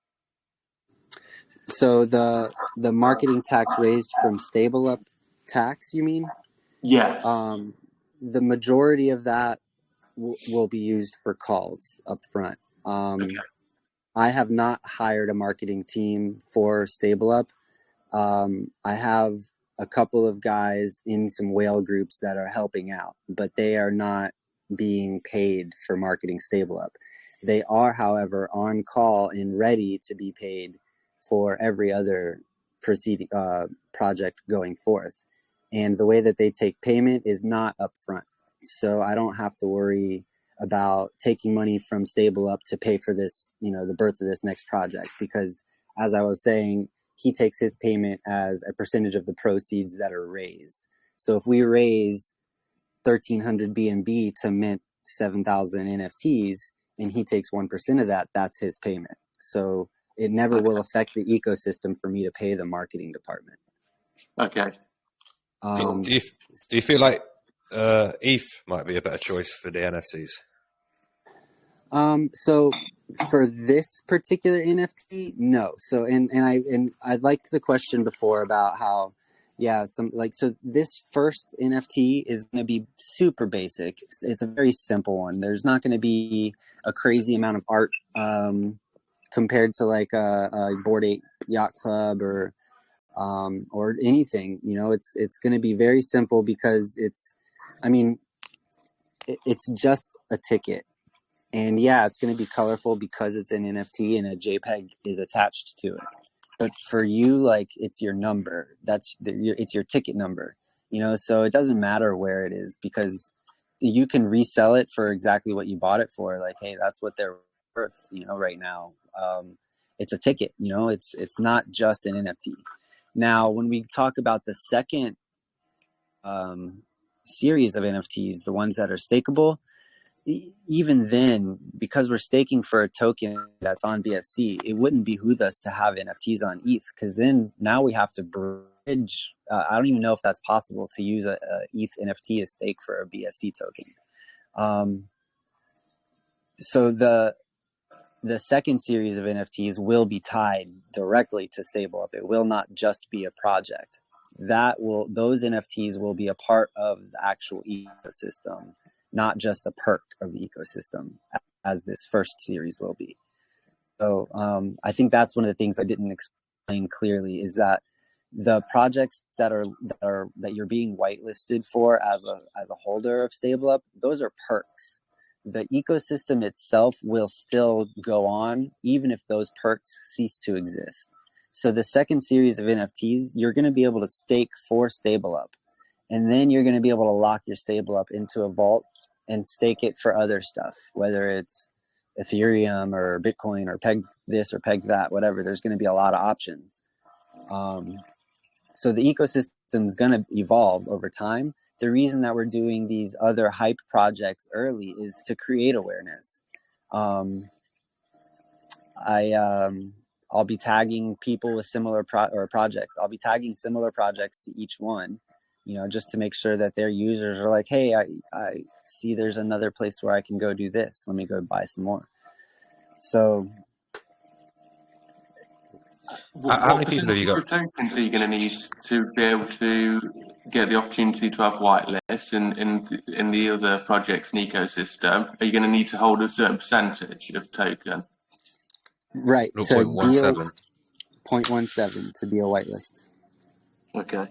So the marketing tax raised from StableUp tax, you mean? Yes. The majority of that will be used for calls up front. Okay. I have not hired a marketing team for StableUp. I have a couple of guys in some whale groups that are helping out, but they are not being paid for marketing StableUp. They are, however, on call and ready to be paid for every other proceeding project going forth. And the way that they take payment is not upfront. So I don't have to worry about taking money from StableUp to pay for this, the birth of this next project, because as I was saying, he takes his payment as a percentage of the proceeds that are raised. So if we raise 1,300 BNB to mint 7,000 NFTs and he takes 1% of that, that's his payment. So it never will affect the ecosystem for me to pay the marketing department. Okay. Do you feel like ETH might be a better choice for the NFTs? So for this particular NFT, no. So and I liked the question before about how, so this first NFT is going to be super basic. It's a very simple one. There's not going to be a crazy amount of art compared to like a Bored Ape Yacht Club or anything. It's going to be very simple because it's just a ticket. And yeah, it's going to be colorful because it's an NFT and a JPEG is attached to it. But for you, like, it's your number. It's your ticket number, so it doesn't matter where it is because you can resell it for exactly what you bought it for. Like, hey, that's what they're worth, right now. It's a ticket, it's not just an NFT. Now, when we talk about the second series of NFTs, the ones that are stakeable, even then, because we're staking for a token that's on BSC, it wouldn't behoove us to have NFTs on ETH, because then now we have to bridge. I don't even know if that's possible to use a ETH NFT as stake for a BSC token. So the second series of NFTs will be tied directly to StableUp. It will not just be a project. Those NFTs will be a part of the actual ecosystem, not just a perk of the ecosystem, as this first series will be. So I think that's one of the things I didn't explain clearly, is that the projects that you're being whitelisted for as a holder of StableUp, those are perks. The ecosystem itself will still go on even if those perks cease to exist. So the second series of NFTs, you're going to be able to stake for StableUp, and then you're going to be able to lock your StableUp into a vault and stake it for other stuff, whether it's Ethereum or Bitcoin or peg this or peg that, whatever. There's going to be a lot of options. So the ecosystem is going to evolve over time. The reason that we're doing these other hype projects early is to create awareness. I'll I'll be tagging people with similar projects. I'll be tagging similar projects to each one, you know, just to make sure that their users are like, hey, I see there's another place where I can go do this. Let me go buy some more. So how many people have you got? What tokens are you going to need to be able to get the opportunity to have whitelists in the other projects and ecosystem? Are you going to need to hold a certain percentage of token? Right. 0.17. 0.17 to be a whitelist. Okay.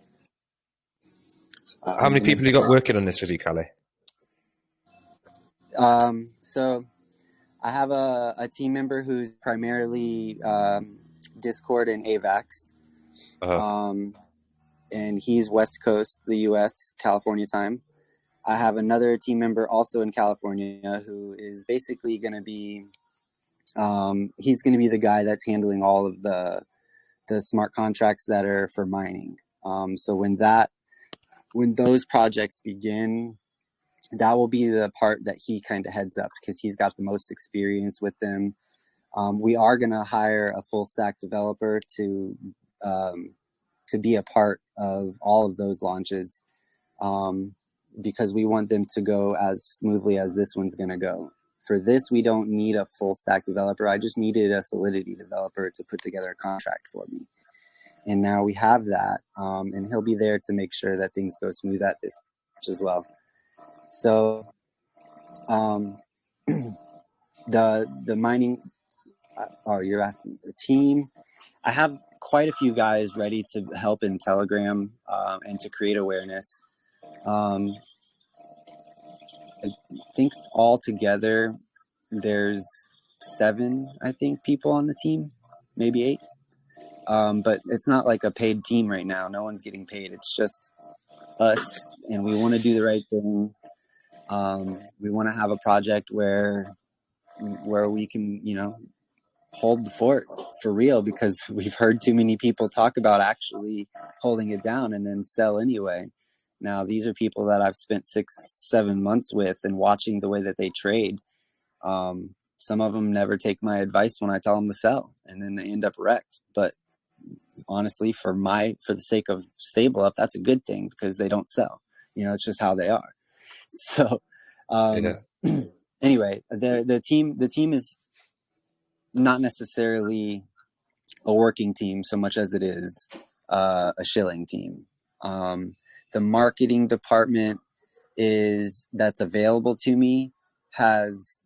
How many people you got working on this with you, Callie? So I have a team member who's primarily Discord and AVAX. And he's West Coast, the US, California time. I have another team member also in California who is basically going to be, he's going to be the guy that's handling all of the smart contracts that are for mining. So when those projects begin, that will be the part that he kind of heads up because he's got the most experience with them. We are going to hire a full stack developer to be a part of all of those launches, because we want them to go as smoothly as this one's going to go. For this, we don't need a full stack developer. I just needed a Solidity developer to put together a contract for me. And now we have that, and he'll be there to make sure that things go smooth at this as well. So the mining, you're asking the team. I have quite a few guys ready to help in Telegram and to create awareness. I think altogether there's 7, people on the team, maybe 8. But it's not like a paid team right now. No one's getting paid. It's just us, and we want to do the right thing. We want to have a project where we can, hold the fort for real, because we've heard too many people talk about actually holding it down and then sell anyway. Now, these are people that I've spent 6-7 months with and watching the way that they trade. Some of them never take my advice when I tell them to sell, and then they end up wrecked. But honestly, for the sake of StableUp, that's a good thing because they don't sell. It's just how they are. So anyway, the team is not necessarily a working team so much as it is a shilling team. The marketing department that's available to me has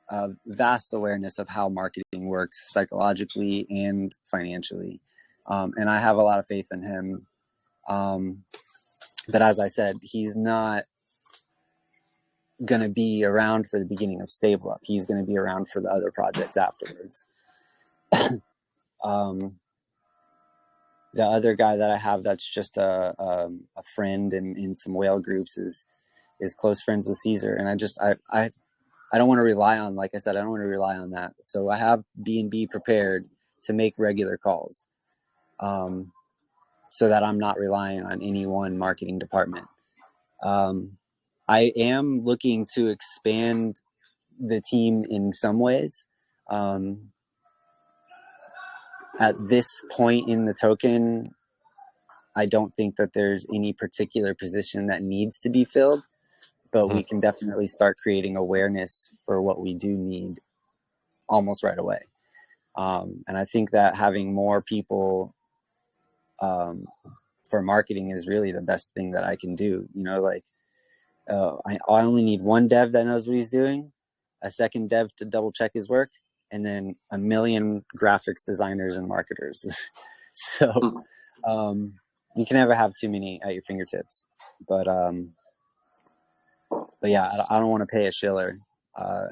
a vast awareness of how marketing works psychologically and financially. And I have a lot of faith in him. But as I said, he's not going to be around for the beginning of StableUp. He's going to be around for the other projects afterwards. The other guy that I have that's just a friend in some whale groups is close friends with Caesar. And I don't want to rely on, like I said, I don't want to rely on that. So I have B&B prepared to make regular calls, so that I'm not relying on any one marketing department. I am looking to expand the team in some ways. At this point in the token, I don't think that there's any particular position that needs to be filled, but we can definitely start creating awareness for what we do need almost right away. And I think that having more people for marketing is really the best thing that I can do. I only need one dev that knows what he's doing, a second dev to double check his work, and then a million graphics designers and marketers. So you can never have too many at your fingertips. But yeah, I don't want to pay a shiller.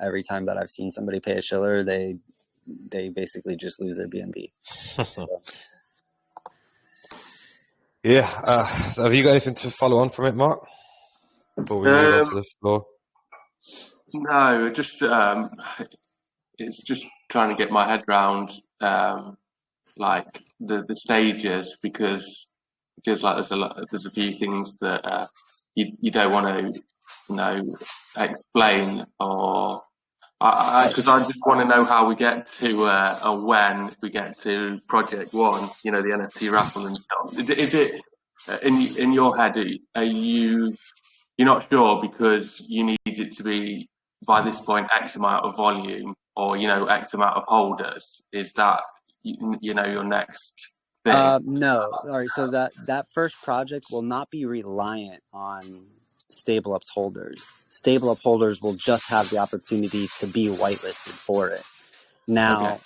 Every time that I've seen somebody pay a shiller, they basically just lose their BNB. So. Yeah. Have you got anything to follow on from it, Mark? Before we move on to the floor. No, just it's just trying to get my head around like the stages, because it feels like there's a few things that you don't want to explain or Because I just want to know how we get to, when we get to project one, the NFT raffle and stuff. Is it in your head, you're not sure because you need it to be by this point X amount of volume or, X amount of holders? Is that, your next thing? No. All right. So that first project will not be reliant on StableUp's holders. StableUp holders will just have the opportunity to be whitelisted for it. Now, Okay.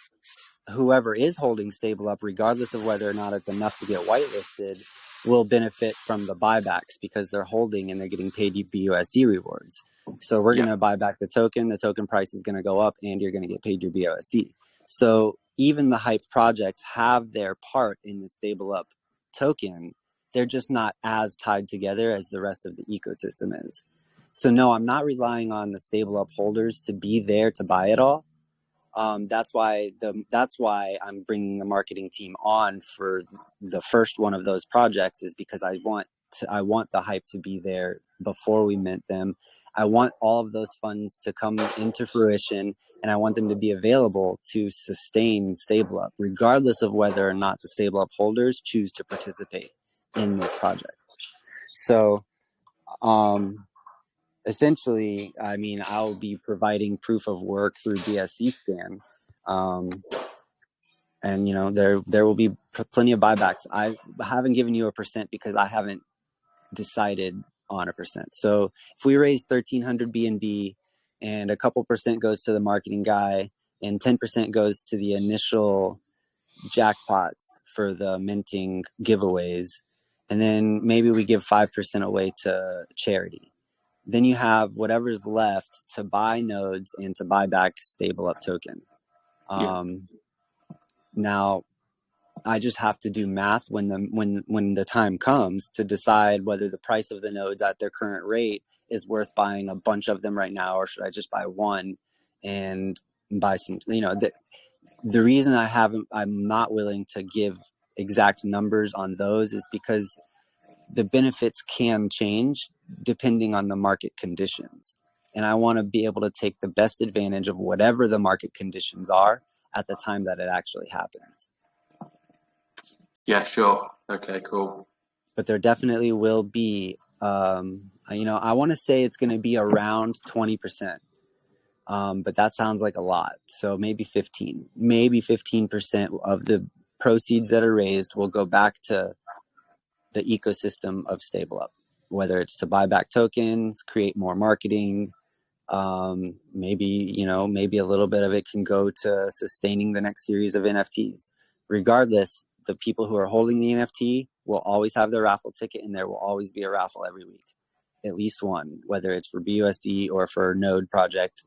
whoever is holding StableUp, regardless of whether or not it's enough to get whitelisted, will benefit from the buybacks because they're holding and they're getting paid BUSD rewards. So we're going to buy back the token price is going to go up and you're going to get paid your BUSD. So even the hype projects have their part in the StableUp token. They're just not as tied together as the rest of the ecosystem is. So no, I'm not relying on the StableUp holders to be there to buy it all. That's why I'm bringing the marketing team on for the first one of those projects, is because I want the hype to be there before we mint them. I want all of those funds to come into fruition, and I want them to be available to sustain StableUp, regardless of whether or not the StableUp holders choose to participate in this project. So, essentially, I mean, I'll be providing proof of work through BSC scan. And, there will be plenty of buybacks. I haven't given you a percent because I haven't decided on a percent. So if we raise 1,300 BNB and a couple percent goes to the marketing guy and 10% goes to the initial jackpots for the minting giveaways, and then maybe we give 5% away to charity, then you have whatever's left to buy nodes and to buy back StableUp token. Now, I just have to do math when the time comes to decide whether the price of the nodes at their current rate is worth buying a bunch of them right now, or should I just buy one and buy some. The reason I'm not willing to give exact numbers on those is because the benefits can change depending on the market conditions. And I want to be able to take the best advantage of whatever the market conditions are at the time that it actually happens. Yeah, sure. Okay, cool. But there definitely will be, I want to say it's going to be around 20%. But that sounds like a lot. So maybe 15% of the proceeds that are raised will go back to the ecosystem of StableUp, whether it's to buy back tokens, create more marketing, maybe a little bit of it can go to sustaining the next series of NFTs. Regardless, the people who are holding the NFT will always have their raffle ticket, and there will always be a raffle every week, at least one, whether it's for BUSD or for Node project,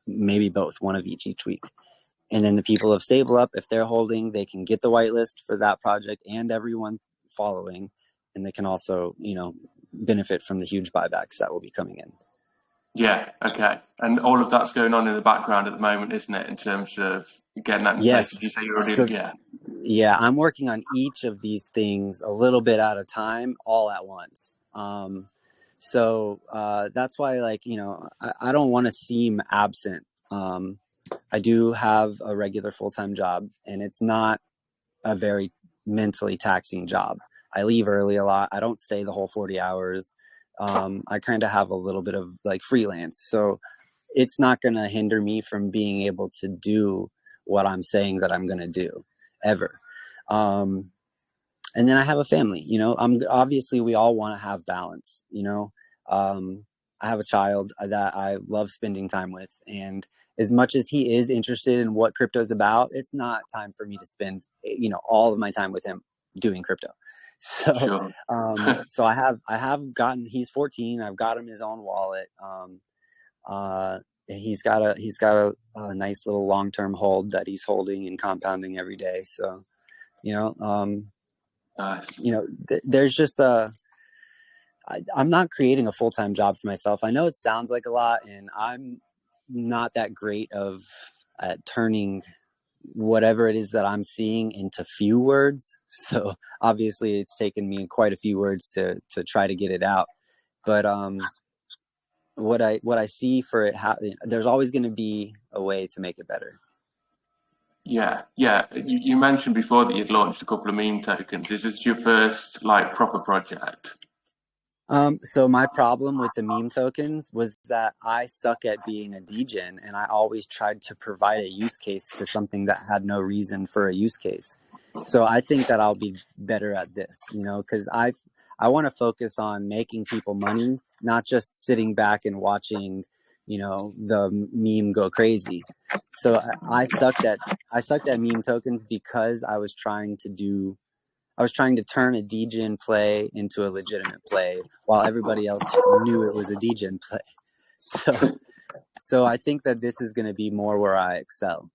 maybe both, one of each week. And then the people of StableUp, if they're holding, they can get the whitelist for that project and everyone following, and they can also, benefit from the huge buybacks that will be coming in. Yeah, okay. And all of that's going on in the background at the moment, isn't it, in terms of getting that in place? Did you say you already Yeah, I'm working on each of these things a little bit at a time, all at once. So that's why, I don't want to seem absent. I do have a regular full-time job, and it's not a very mentally taxing job. I leave early a lot. I don't stay the whole 40 hours. I kind of have a little bit of freelance. So it's not going to hinder me from being able to do what I'm saying that I'm going to do ever. And then I have a family, obviously we all want to have balance, I have a child that I love spending time with, and as much as he is interested in what crypto is about, it's not time for me to spend, all of my time with him doing crypto. So, sure. So I have gotten, he's 14. I've got him his own wallet. He's got a nice little long-term hold that he's holding and compounding every day. So, Nice. There's just I'm not creating a full-time job for myself. I know it sounds like a lot, and I'm not that great at turning whatever it is that I'm seeing into few words. So obviously it's taken me quite a few words to try to get it out. But what I see for it, there's always going to be a way to make it better. Yeah. You mentioned before that you'd launched a couple of meme tokens. Is this your first like proper project? So my problem with the meme tokens was that I suck at being a degen, and I always tried to provide a use case to something that had no reason for a use case. So I think that I'll be better at this, because I want to focus on making people money, not just sitting back and watching, the meme go crazy. So I sucked at meme tokens because I was trying to turn a degen play into a legitimate play while everybody else knew it was a degen play. So I think that this is going to be more where I excel.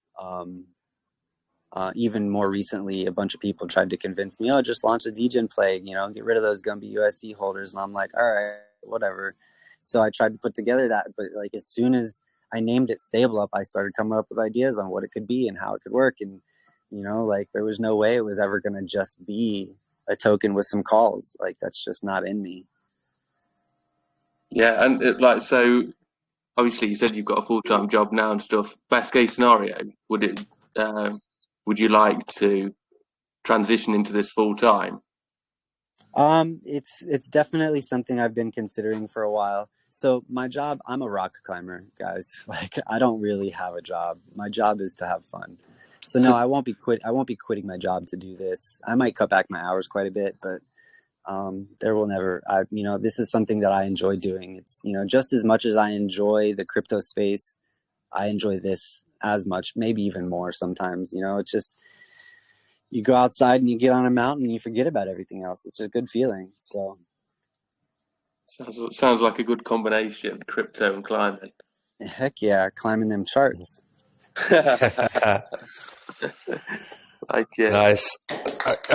Even more recently, a bunch of people tried to convince me, just launch a degen play, get rid of those Gumby USD holders. And I'm like, all right, whatever. So I tried to put together that, but like as soon as I named it StableUp, I started coming up with ideas on what it could be and how it could work. And, like there was no way it was ever going to just be a token with some calls. Like that's just not in me. Yeah, and so obviously you said you've got a full-time job now and stuff. Best case scenario, would you like to transition into this full time? It's definitely something I've been considering for a while. So my job, I'm a rock climber, guys. Like I don't really have a job. My job is to have fun. So no, I won't be quitting my job to do this. I might cut back my hours quite a bit, but this is something that I enjoy doing. It's, just as much as I enjoy the crypto space, I enjoy this as much, maybe even more sometimes. It's just, you go outside and you get on a mountain and you forget about everything else. It's a good feeling. So sounds like a good combination, crypto and climbing. Heck yeah, climbing them charts. Nice. I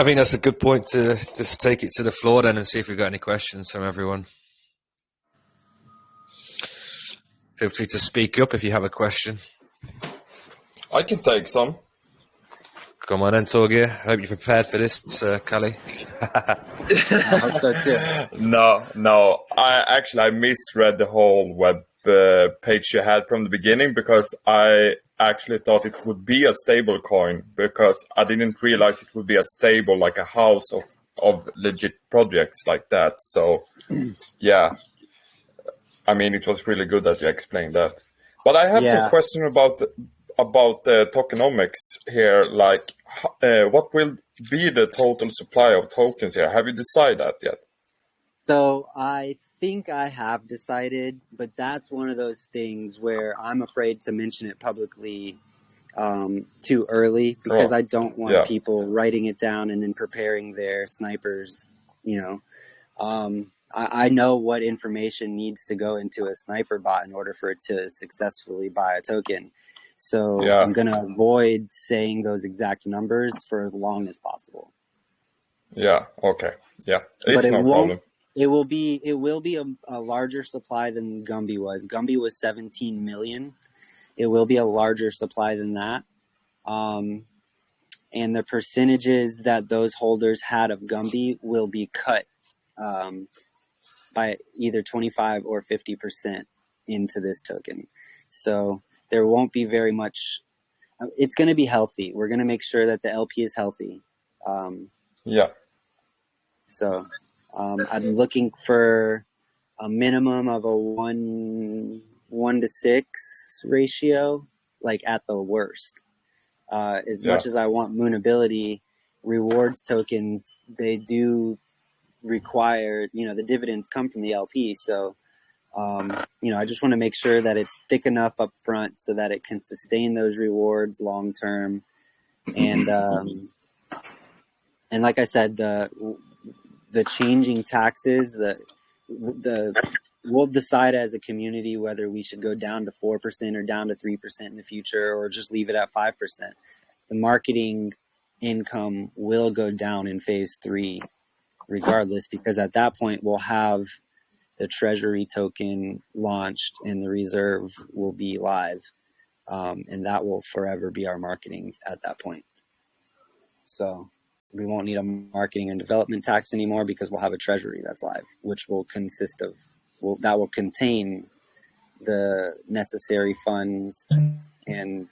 think that's a good point to just take it to the floor then and see if we've got any questions from everyone. Feel free to speak up if you have a question. I can take some. Come on then, Torgeir. I hope you're prepared for this, Callie. I hope so too. No. I misread the whole web page you had from the beginning because I actually thought it would be a stable coin because I didn't realize it would be a stable, like a house of legit projects like that. So, yeah. I mean, it was really good that you explained that. But I have some question about the tokenomics here. Like, what will be the total supply of tokens here? Have you decided that yet? So I think I have decided, but that's one of those things where I'm afraid to mention it publicly too early because I don't want people writing it down and then preparing their snipers, I know what information needs to go into a sniper bot in order for it to successfully buy a token. So I'm going to avoid saying those exact numbers for as long as possible. Yeah. Okay. Yeah. It's no problem. It will be a larger supply than Gumby was. Gumby was 17 million. It will be a larger supply than that. And the percentages that those holders had of Gumby will be cut by either 25 or 50% into this token. So there won't be very much. It's going to be healthy. We're going to make sure that the LP is healthy. So I'm looking for a minimum of a 1 to 6 ratio, like at the worst. As much as I want Moonability, rewards tokens, they do require, the dividends come from the LP. So, I just want to make sure that it's thick enough up front so that it can sustain those rewards long term. And like I said, the changing taxes, we'll decide as a community whether we should go down to 4% or down to 3% in the future, or just leave it at 5%. The marketing income will go down in phase 3 regardless, because at that point we'll have the treasury token launched and the reserve will be live. And that will forever be our marketing at that point. So we won't need a marketing and development tax anymore because we'll have a treasury that's live, which will contain the necessary funds and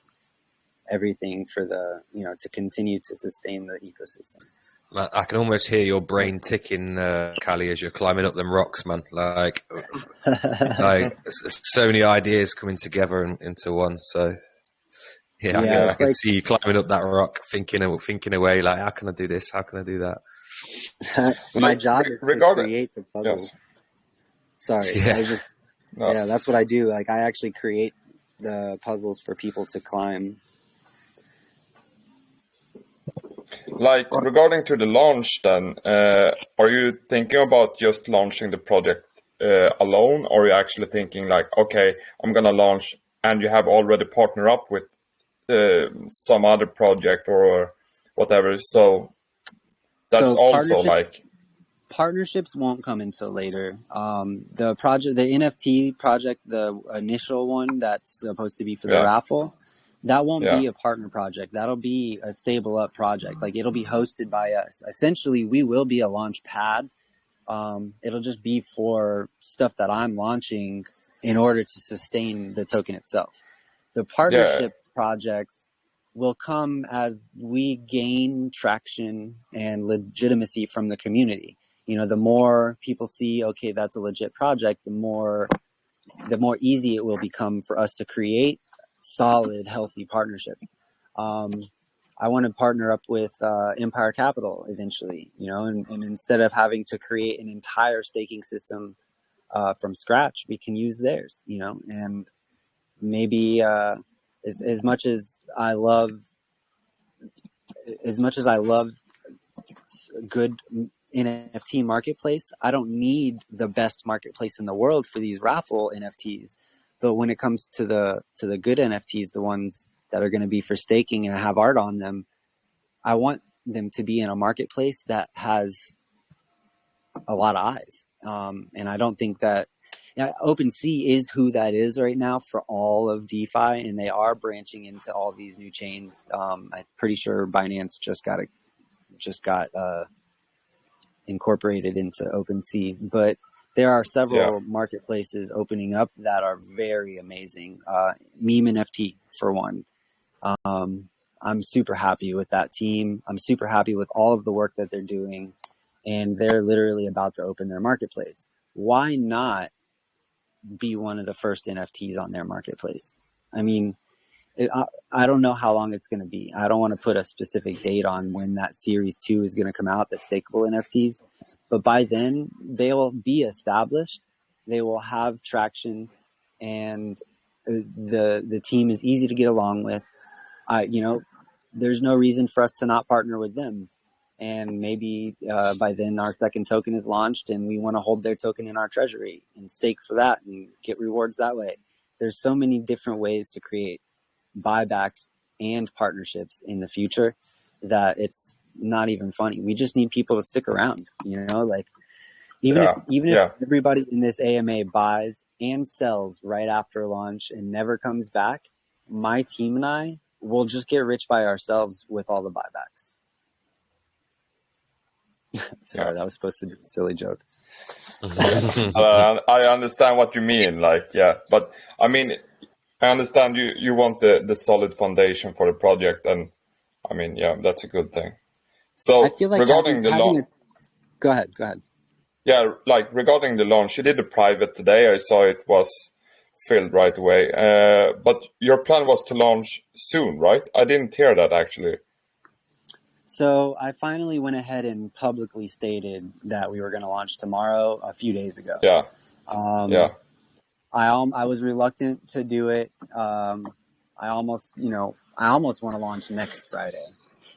everything for the, to continue to sustain the ecosystem. Man, I can almost hear your brain ticking, Callie, as you're climbing up them rocks, man. Like so many ideas coming together into one. So yeah, I can see you climbing up that rock, thinking away, like, how can I do this? How can I do that? My job is to create the puzzles. Yes. Sorry. Yeah, that's what I do. Like, I actually create the puzzles for people to climb. Like, regarding to the launch then, are you thinking about just launching the project alone, or are you actually thinking like, okay, I'm going to launch, and you have already partnered up with some other project or whatever? So that's also like... Partnerships won't come until later. The NFT project, the initial one that's supposed to be for the raffle, that won't be a partner project. That'll be a StableUp project. Like, it'll be hosted by us. Essentially, we will be a launch pad. It'll just be for stuff that I'm launching in order to sustain the token itself. The partnership projects will come as we gain traction and legitimacy from the community. The more people see, okay, that's a legit project, the more easy it will become for us to create solid, healthy partnerships. I want to partner up with Empire Capital eventually, and instead of having to create an entire staking system from scratch, we can use theirs, and maybe as much as I love good NFT marketplace, I don't need the best marketplace in the world for these raffle NFTs. Though when it comes to the good NFTs, the ones that are going to be for staking and have art on them, I want them to be in a marketplace that has a lot of eyes. And I don't think that OpenSea is who that is right now for all of DeFi, and they are branching into all these new chains. I'm pretty sure Binance just got incorporated into OpenSea, but there are several marketplaces opening up that are very amazing. Meme NFT for one. I'm super happy with that team. I'm super happy with all of the work that they're doing, and they're literally about to open their marketplace. Why not be one of the first NFTs on their marketplace? I mean, I don't know how long it's going to be. I don't want to put a specific date on when that Series 2 is going to come out, the stakeable NFTs. But by then, they will be established. They will have traction, and the team is easy to get along with. There's no reason for us to not partner with them. And maybe by then our second token is launched, and we want to hold their token in our treasury and stake for that and get rewards that way. There's so many different ways to create buybacks and partnerships in the future that it's not even funny. We just need people to stick around, like even if everybody in this AMA buys and sells right after launch and never comes back, my team and I will just get rich by ourselves with all the buybacks. Sorry, that was supposed to be a silly joke. I understand what you mean. But I mean, I understand you want the solid foundation for the project, and I mean, that's a good thing. So I feel like regarding the launch, go ahead. Yeah, like regarding the launch, you did a private today. I saw it was filled right away. But your plan was to launch soon, right? I didn't hear that actually. So I finally went ahead and publicly stated that we were going to launch tomorrow a few days ago. I was reluctant to do it. I almost want to launch next Friday.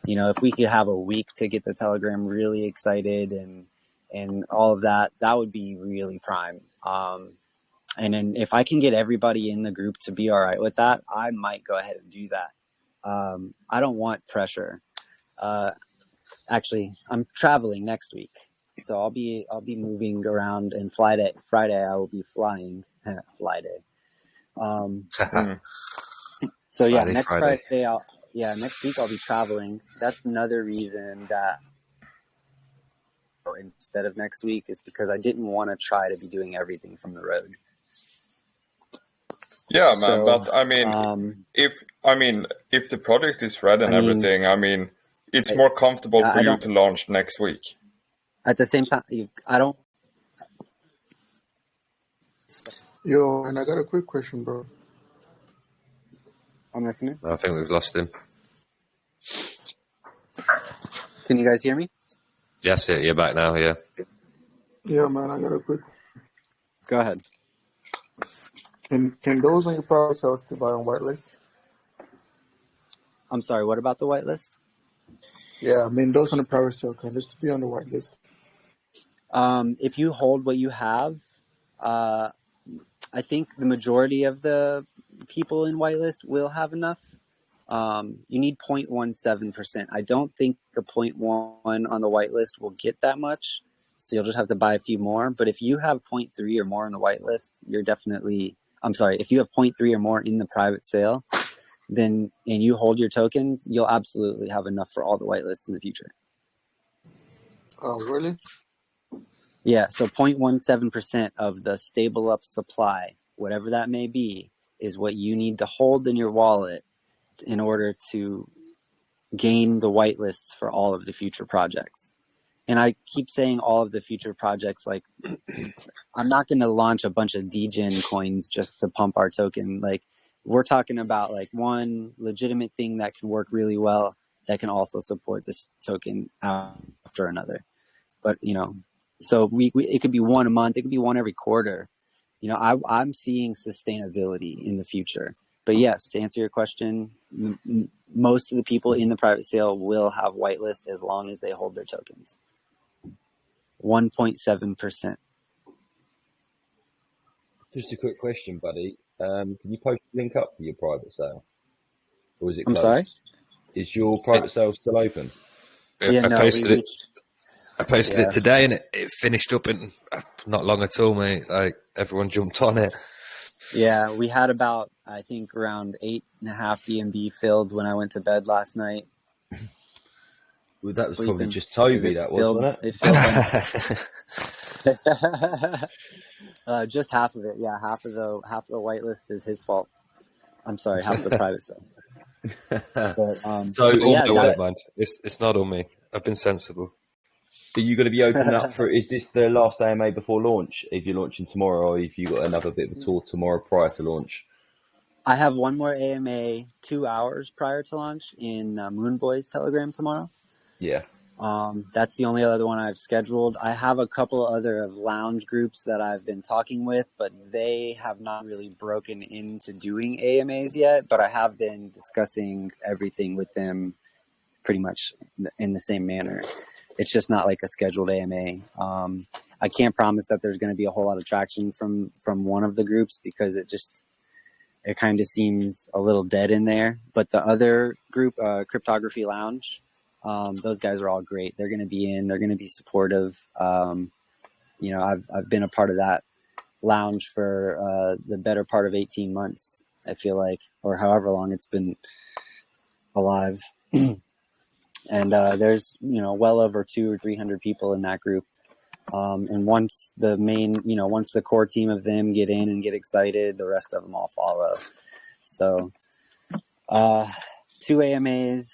If we could have a week to get the Telegram really excited and all of that, that would be really prime. And then if I can get everybody in the group to be all right with that, I might go ahead and do that. I don't want pressure. Actually, I'm traveling next week, so I'll be moving around, and Friday I will be flying. Friday. So yeah, next Friday next week I'll be traveling. That's another reason that instead of next week is because I didn't want to try to be doing everything from the road. Yeah, man. So, But I mean, if the project is ready and everything, I mean, it's more comfortable for you to launch next week. At the same time, I don't. Yo, and I got a quick question, bro. I'm listening. I think we've lost him. Can you guys hear me? Yes, you're back now. Yeah. Yeah, man, I got a quick. Go ahead. Can those on your private sale still buy on whitelist? I'm sorry. What about the whitelist? Yeah, I mean those on the private sale can just be on the whitelist. If you hold what you have, I think the majority of the people in whitelist will have enough. You need 0.17%. I don't think the 0.1 on the whitelist will get that much, so you'll just have to buy a few more. But if you have 0.3 or more on the whitelist, you're definitely, I'm sorry, if you have 0.3 or more in the private sale, then, and you hold your tokens, you'll absolutely have enough for all the whitelists in the future. Oh, really? Yeah, so 0.17% of the StableUp supply, whatever that may be, is what you need to hold in your wallet in order to gain the whitelists for all of the future projects. And I keep saying all of the future projects, like I'm not going to launch a bunch of degen coins just to pump our token. Like we're talking about like one legitimate thing that can work really well that can also support this token after another. But, you know, so we it could be one a month, it could be one every quarter. You know, I'm seeing sustainability in the future. But yes, to answer your question, most of the people in the private sale will have whitelist as long as they hold their tokens. 1.7%. Just a quick question, buddy. Can you post a link up for your private sale? Or is it I'm closed? sorry? Is your private sale still open? Yeah, no, I posted it today and it finished up in not long at all, mate. Like everyone jumped on it. Yeah, we had about, I think, around 8.5 BNB filled when I went to bed last night. Well, that was probably just Toby, that was, wasn't it? Filled just half of it. Yeah, half of the whitelist is his fault. I'm sorry, half of the private stuff. But, so yeah, it's not on me. I've been sensible. Are you going to be opening up for? Is this the last AMA before launch? If you're launching tomorrow, or if you got another bit of a tour tomorrow prior to launch? I have one more AMA 2 hours prior to launch in Moonboy's Telegram tomorrow. Yeah. That's the only other one I've scheduled. I have a couple other lounge groups that I've been talking with, but they have not really broken into doing AMAs yet. But I have been discussing everything with them pretty much in the same manner. It's just not like a scheduled AMA. I can't promise that there's going to be a whole lot of traction from one of the groups because it kind of seems a little dead in there. But the other group, Cryptography Lounge, those guys are all great. They're going to be in. They're going to be supportive. You know, I've been a part of that lounge for the better part of 18 months, I feel like, or however long it's been alive. And there's, you know, well over 200 or 300 people in that group. And once once the core team of them get in and get excited, the rest of them all follow. So 2 AMAs,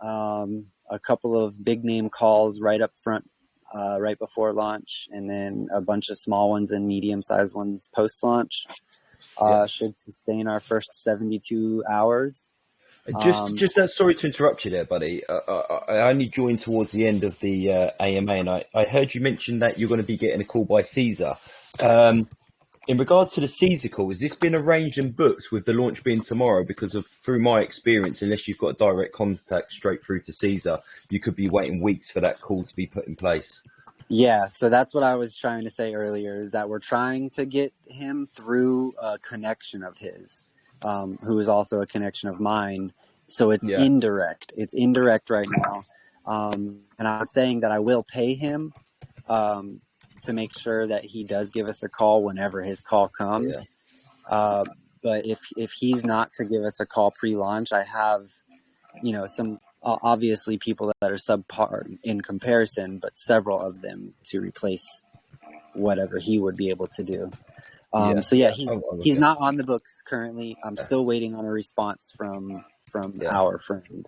a couple of big name calls right up front, right before launch, and then a bunch of small ones and medium sized ones post launch. Should sustain our first 72 hours. Just sorry to interrupt you there, buddy. I only joined towards the end of the AMA, and I heard you mention that you're going to be getting a call by Caesar. In regards to the Caesar call, has this been arranged and booked with the launch being tomorrow? Because through my experience, unless you've got a direct contact straight through to Caesar, you could be waiting weeks for that call to be put in place. Yeah, so that's what I was trying to say earlier, is that we're trying to get him through a connection of his. Who is also a connection of mine. So it's indirect. It's indirect right now. And I was saying that I will pay him to make sure that he does give us a call whenever his call comes. Yeah. But if he's not to give us a call pre-launch, I have, you know, some obviously people that are subpar in comparison, but several of them to replace whatever he would be able to do. So yeah, he's okay. not on the books currently. I'm still waiting on a response from our friend.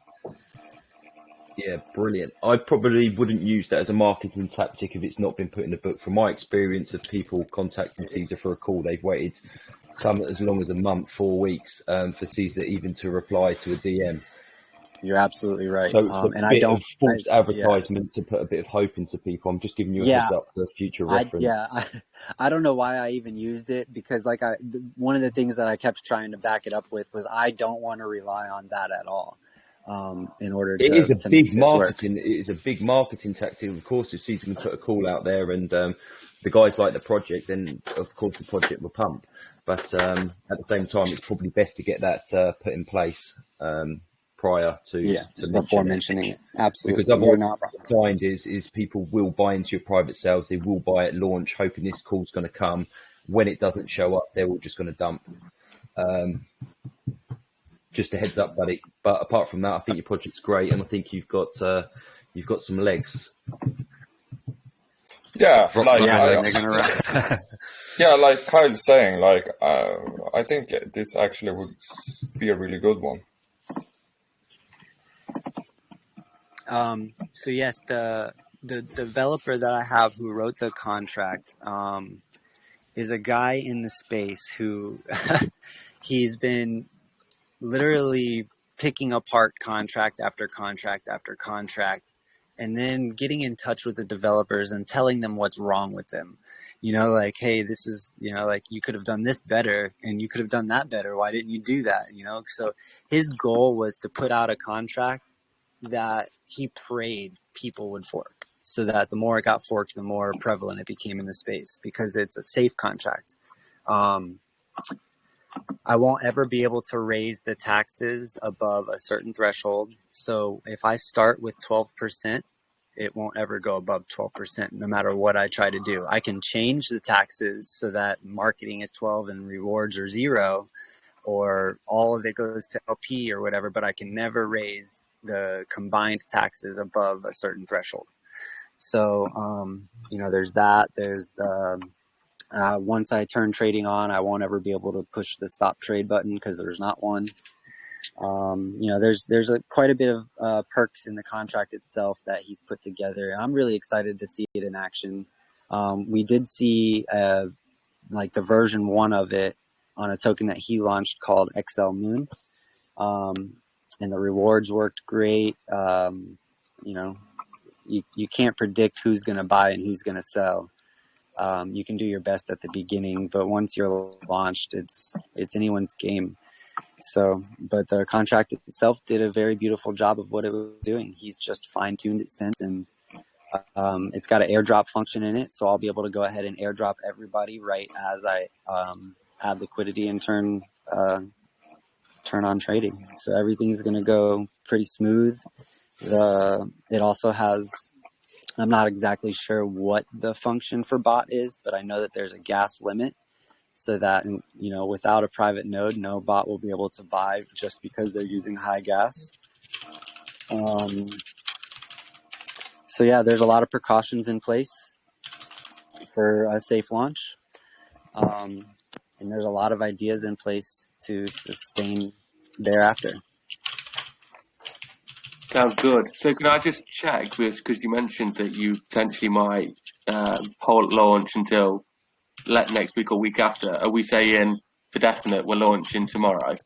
Yeah, brilliant. I probably wouldn't use that as a marketing tactic if it's not been put in the book. From my experience of people contacting Caesar for a call, they've waited some as long as a month, 4 weeks, for Caesar even to reply to a DM. You're absolutely right. So it's a and bit of false advertisement to put a bit of hope into people. I'm just giving you a heads up for future reference. I don't know why I even used it, because one of the things that I kept trying to back it up with was I don't want to rely on that at all. In order to, it is a to big make this marketing. work. It is a big marketing tactic. Of course, if Caesar can put a call out there and the guys like the project, then of course the project will pump. But at the same time, it's probably best to get that put in place prior to before mentioning it. Absolutely, because otherwise what you find is people will buy into your private sales. They will buy at launch, hoping this call's going to come. When it doesn't show up, they're all just going to dump. Just a heads up, buddy. But apart from that, I think your project's great, and I think you've got some legs. Yeah, like like Kyle's saying, like I think this actually would be a really good one. So yes, the developer that I have who wrote the contract is a guy in the space who he's been literally picking apart contract after contract after contract, and then getting in touch with the developers and telling them what's wrong with them. Like, hey, this is, like, you could have done this better and you could have done that better. Why didn't you do that? So his goal was to put out a contract that he prayed people would fork, so that the more it got forked, the more prevalent it became in the space, because it's a safe contract. I won't ever be able to raise the taxes above a certain threshold. So if I start with 12%, it won't ever go above 12%, no matter what I try to do. I can change the taxes so that marketing is 12 and rewards are 0, or all of it goes to LP or whatever, but I can never raise the combined taxes above a certain threshold. So, there's that. There's the... once I turn trading on, I won't ever be able to push the stop trade button because there's not one. There's quite a bit of perks in the contract itself that he's put together. I'm really excited to see it in action. We did see like the version 1 of it on a token that he launched called XL Moon. And the rewards worked great. You can't predict who's going to buy and who's going to sell. You can do your best at the beginning, but once you're launched, it's anyone's game. So, but the contract itself did a very beautiful job of what it was doing. He's just fine-tuned it since, and it's got an airdrop function in it, so I'll be able to go ahead and airdrop everybody right as I add liquidity and turn on trading. So everything's going to go pretty smooth. It also has... I'm not exactly sure what the function for bot is, but I know that there's a gas limit, so that, without a private node, no bot will be able to buy just because they're using high gas. So yeah, there's a lot of precautions in place for a safe launch. And there's a lot of ideas in place to sustain thereafter. Sounds good. So can I just check, because you mentioned that you potentially might hold launch until next week or week after. Are we saying for definite we're launching tomorrow?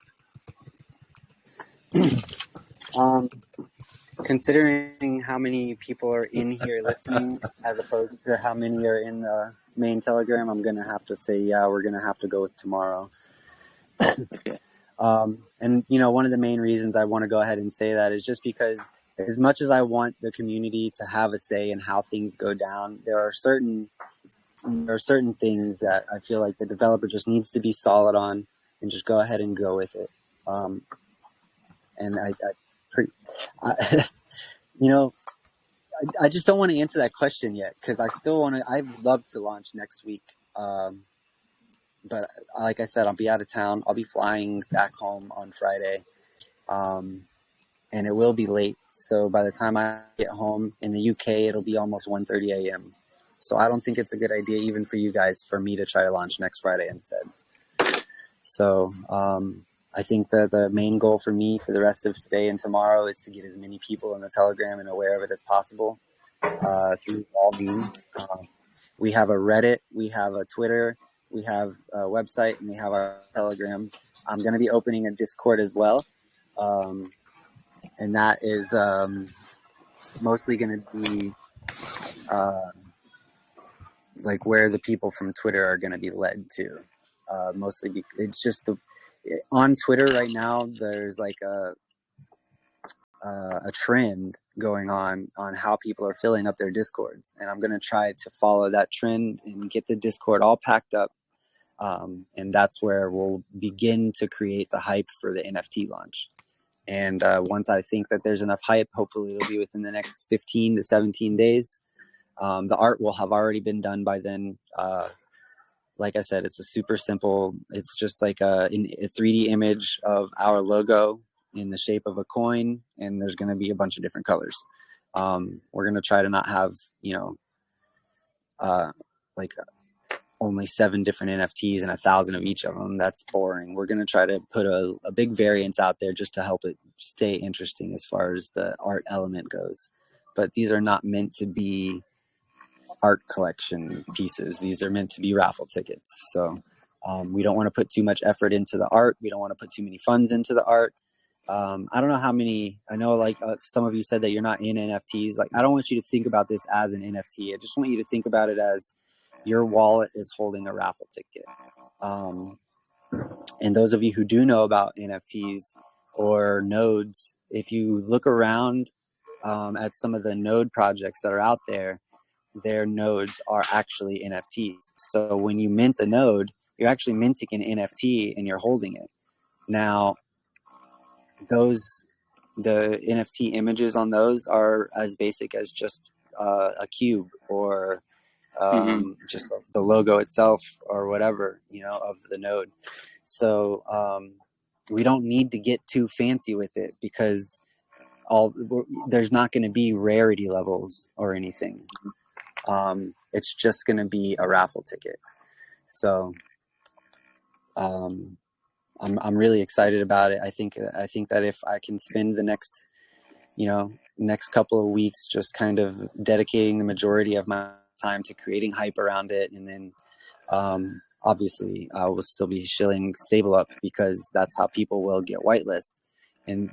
Considering how many people are in here listening as opposed to how many are in the main Telegram, I'm going to have to say, yeah, we're going to have to go with tomorrow. Okay. And, one of the main reasons I want to go ahead and say that is just because as much as I want the community to have a say in how things go down, there are certain things that I feel like the developer just needs to be solid on and just go ahead and go with it. And I just don't want to answer that question yet, because I'd love to launch next week. But like I said, I'll be out of town. I'll be flying back home on Friday. And it will be late. So by the time I get home in the UK, it'll be almost 1:30 a.m. So I don't think it's a good idea even for you guys for me to try to launch next Friday instead. So I think that the main goal for me for the rest of today and tomorrow is to get as many people in the Telegram and aware of it as possible through all means. We have a Reddit, we have a Twitter, we have a website, and we have our Telegram. I'm going to be opening a Discord as well. And that is mostly going to be like where the people from Twitter are going to be led to. Mostly it's just on Twitter right now, there's like a trend going on how people are filling up their Discords. And I'm going to try to follow that trend and get the Discord all packed up. And that's where we'll begin to create the hype for the NFT launch. And once I think that there's enough hype, hopefully it'll be within the next 15 to 17 days. The art will have already been done by then. Like I said, it's a super simple, it's just like a 3D image of our logo in the shape of a coin, and there's going to be a bunch of different colors. We're going to try to not have, like only 7 different NFTs and 1,000 of each of them. That's boring. We're going to try to put a big variance out there just to help it stay interesting as far as the art element goes. But these are not meant to be art collection pieces. These are meant to be raffle tickets. So we don't want to put too much effort into the art. We don't want to put too many funds into the art. I don't know how many, I know like some of you said that you're not in NFTs. Like, I don't want you to think about this as an NFT. I just want you to think about it as your wallet is holding a raffle ticket. And those of you who do know about NFTs or nodes, if you look around at some of the node projects that are out there, their nodes are actually NFTs. So when you mint a node, you're actually minting an NFT and you're holding it. Now, the NFT images on those are as basic as just a cube or just the logo itself or whatever, of the node. So we don't need to get too fancy with it because there's not going to be rarity levels or anything. It's just going to be a raffle ticket. So I'm really excited about it. I think that if I can spend the next couple of weeks just kind of dedicating the majority of my time to creating hype around it, and then obviously I will still be shilling StableUp because that's how people will get whitelist. And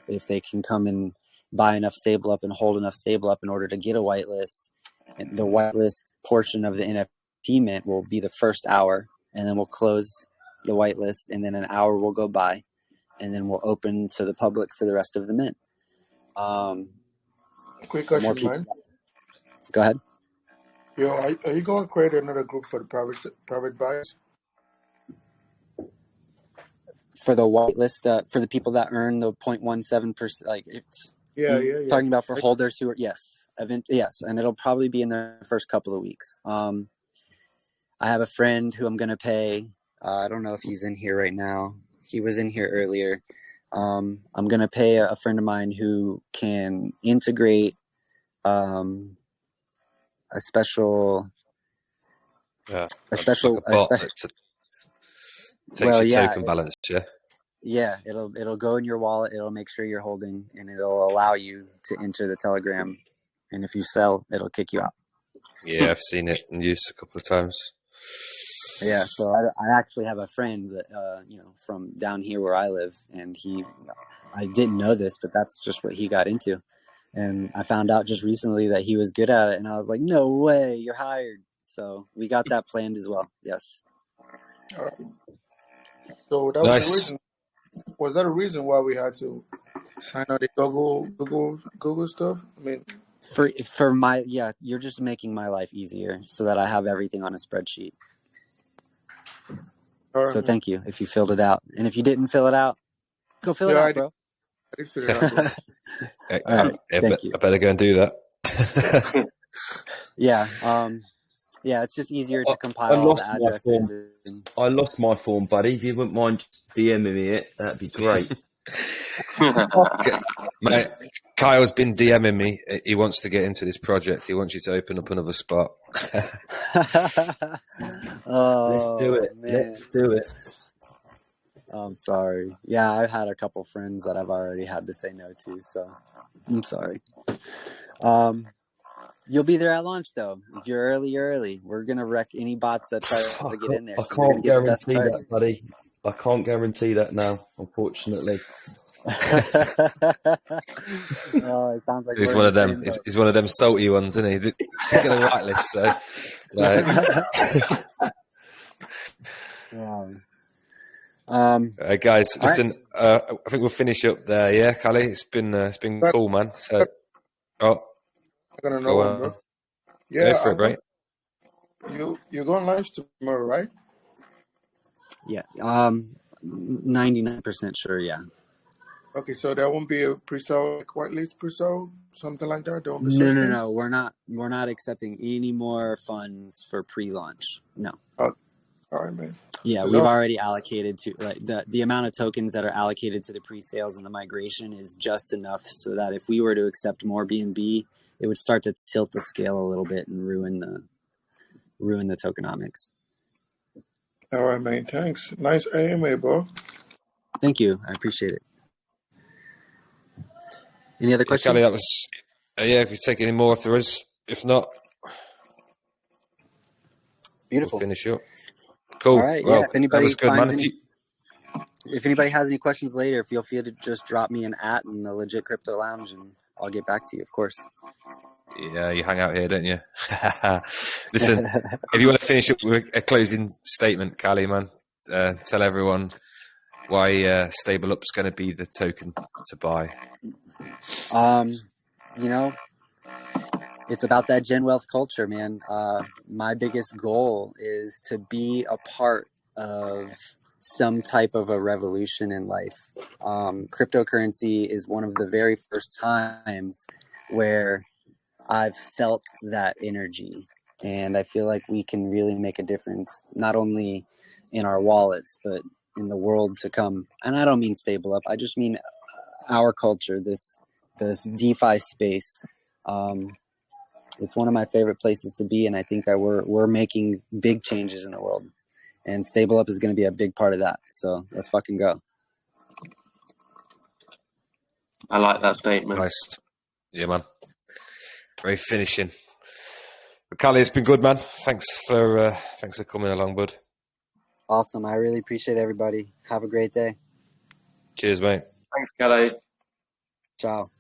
if they can come and buy enough StableUp and hold enough StableUp in order to get a whitelist, and the whitelist portion of the NFT mint will be the first hour, and then we'll close the whitelist, and then an hour will go by, and then we'll open to the public for the rest of the mint. Quick question, man. Go ahead. Yo, are you going to create another group for the private buyers? For the whitelist, for the people that earn the 0.17%, like it's talking about for holders who are yes, and it'll probably be in the first couple of weeks. I have a friend who I'm gonna pay. I don't know if he's in here right now. He was in here earlier. I'm gonna pay a friend of mine who can integrate a special. Takes your token balance, Yeah, it'll go in your wallet. It'll make sure you're holding, and it'll allow you to enter the Telegram. And if you sell, it'll kick you out. Yeah, I've seen it in use a couple of times. Yeah, so I actually have a friend that from down here where I live, and I didn't know this, but that's just what he got into. And I found out just recently that he was good at it, and I was like, no way, you're hired. So we got that planned as well. Yes. All right. So that was the reason. Was that a reason why we had to sign out the Google stuff? I mean, for my you're just making my life easier so that I have everything on a spreadsheet. All right, so thank you if you filled it out, and if you didn't fill it out, go fill it out, bro. I did fill it out, bro. All right, thank you. I better go and do that. Yeah, it's just easier to compile all the addresses. I lost my form, buddy. If you wouldn't mind just DMing me it, that'd be great. Mate, Kyle's been DMing me. He wants to get into this project. He wants you to open up another spot. Oh, Let's do it. man. Let's do it. I'm sorry. Yeah, I've had a couple friends that I've already had to say no to, so I'm sorry. You'll be there at launch, though. If you're early, you're early. We're going to wreck any bots that try to get in there. I So you're gonna can't get the best guarantee price. that, buddy. I can't guarantee that now, unfortunately. Oh, it sounds like He's we're one in of the them. same He's one of them salty ones, isn't he? He took it on the whitelist, so like. Yeah. Guys, listen. Right. I think we'll finish up there. Yeah, Callie, it's been cool, man. So, I'm gonna know, go bro. on. Yeah, Go for it, bro. You're going live tomorrow, right? Yeah. 99% sure. Yeah. Okay, so there won't be a pre-sale, like whitelist pre-sale, something like that. There won't be such thing? No. We're not accepting any more funds for pre-launch. No. All right, man. Yeah, Is we've that- already allocated to like the amount of tokens that are allocated to the pre-sales and the migration is just enough so that if we were to accept more BNB, it would start to tilt the scale a little bit and ruin the tokenomics. All right, man. Thanks. Nice AMA, bro. Thank you. I appreciate it. Any other questions? Callie, that was. Yeah, if you take any more through us. If not, Beautiful. we'll finish up. Cool. All right. Well, Yeah. If anybody that was good, man. if anybody has any questions later, feel free to just drop me an @ in the Legit Crypto Lounge, and I'll get back to you, of course. Yeah, you hang out here, don't you? Listen, if you want to finish up with a closing statement, Callie, man, tell everyone why StableUp's going to be the token to buy. It's about that Gen Wealth culture, man. My biggest goal is to be a part of some type of a revolution in life. Cryptocurrency is one of the very first times where I've felt that energy, and I feel like we can really make a difference, not only in our wallets, but in the world to come. And I don't mean StableUp. I just mean our culture, this DeFi space. It's one of my favorite places to be, and I think that we're making big changes in the world, and StableUp is going to be a big part of that. So let's fucking go. I like that statement. Nice. Yeah, man. Very finishing. But Callie, it's been good, man. Thanks for coming along, bud. Awesome. I really appreciate everybody. Have a great day. Cheers, mate. Thanks, Kelly. Ciao.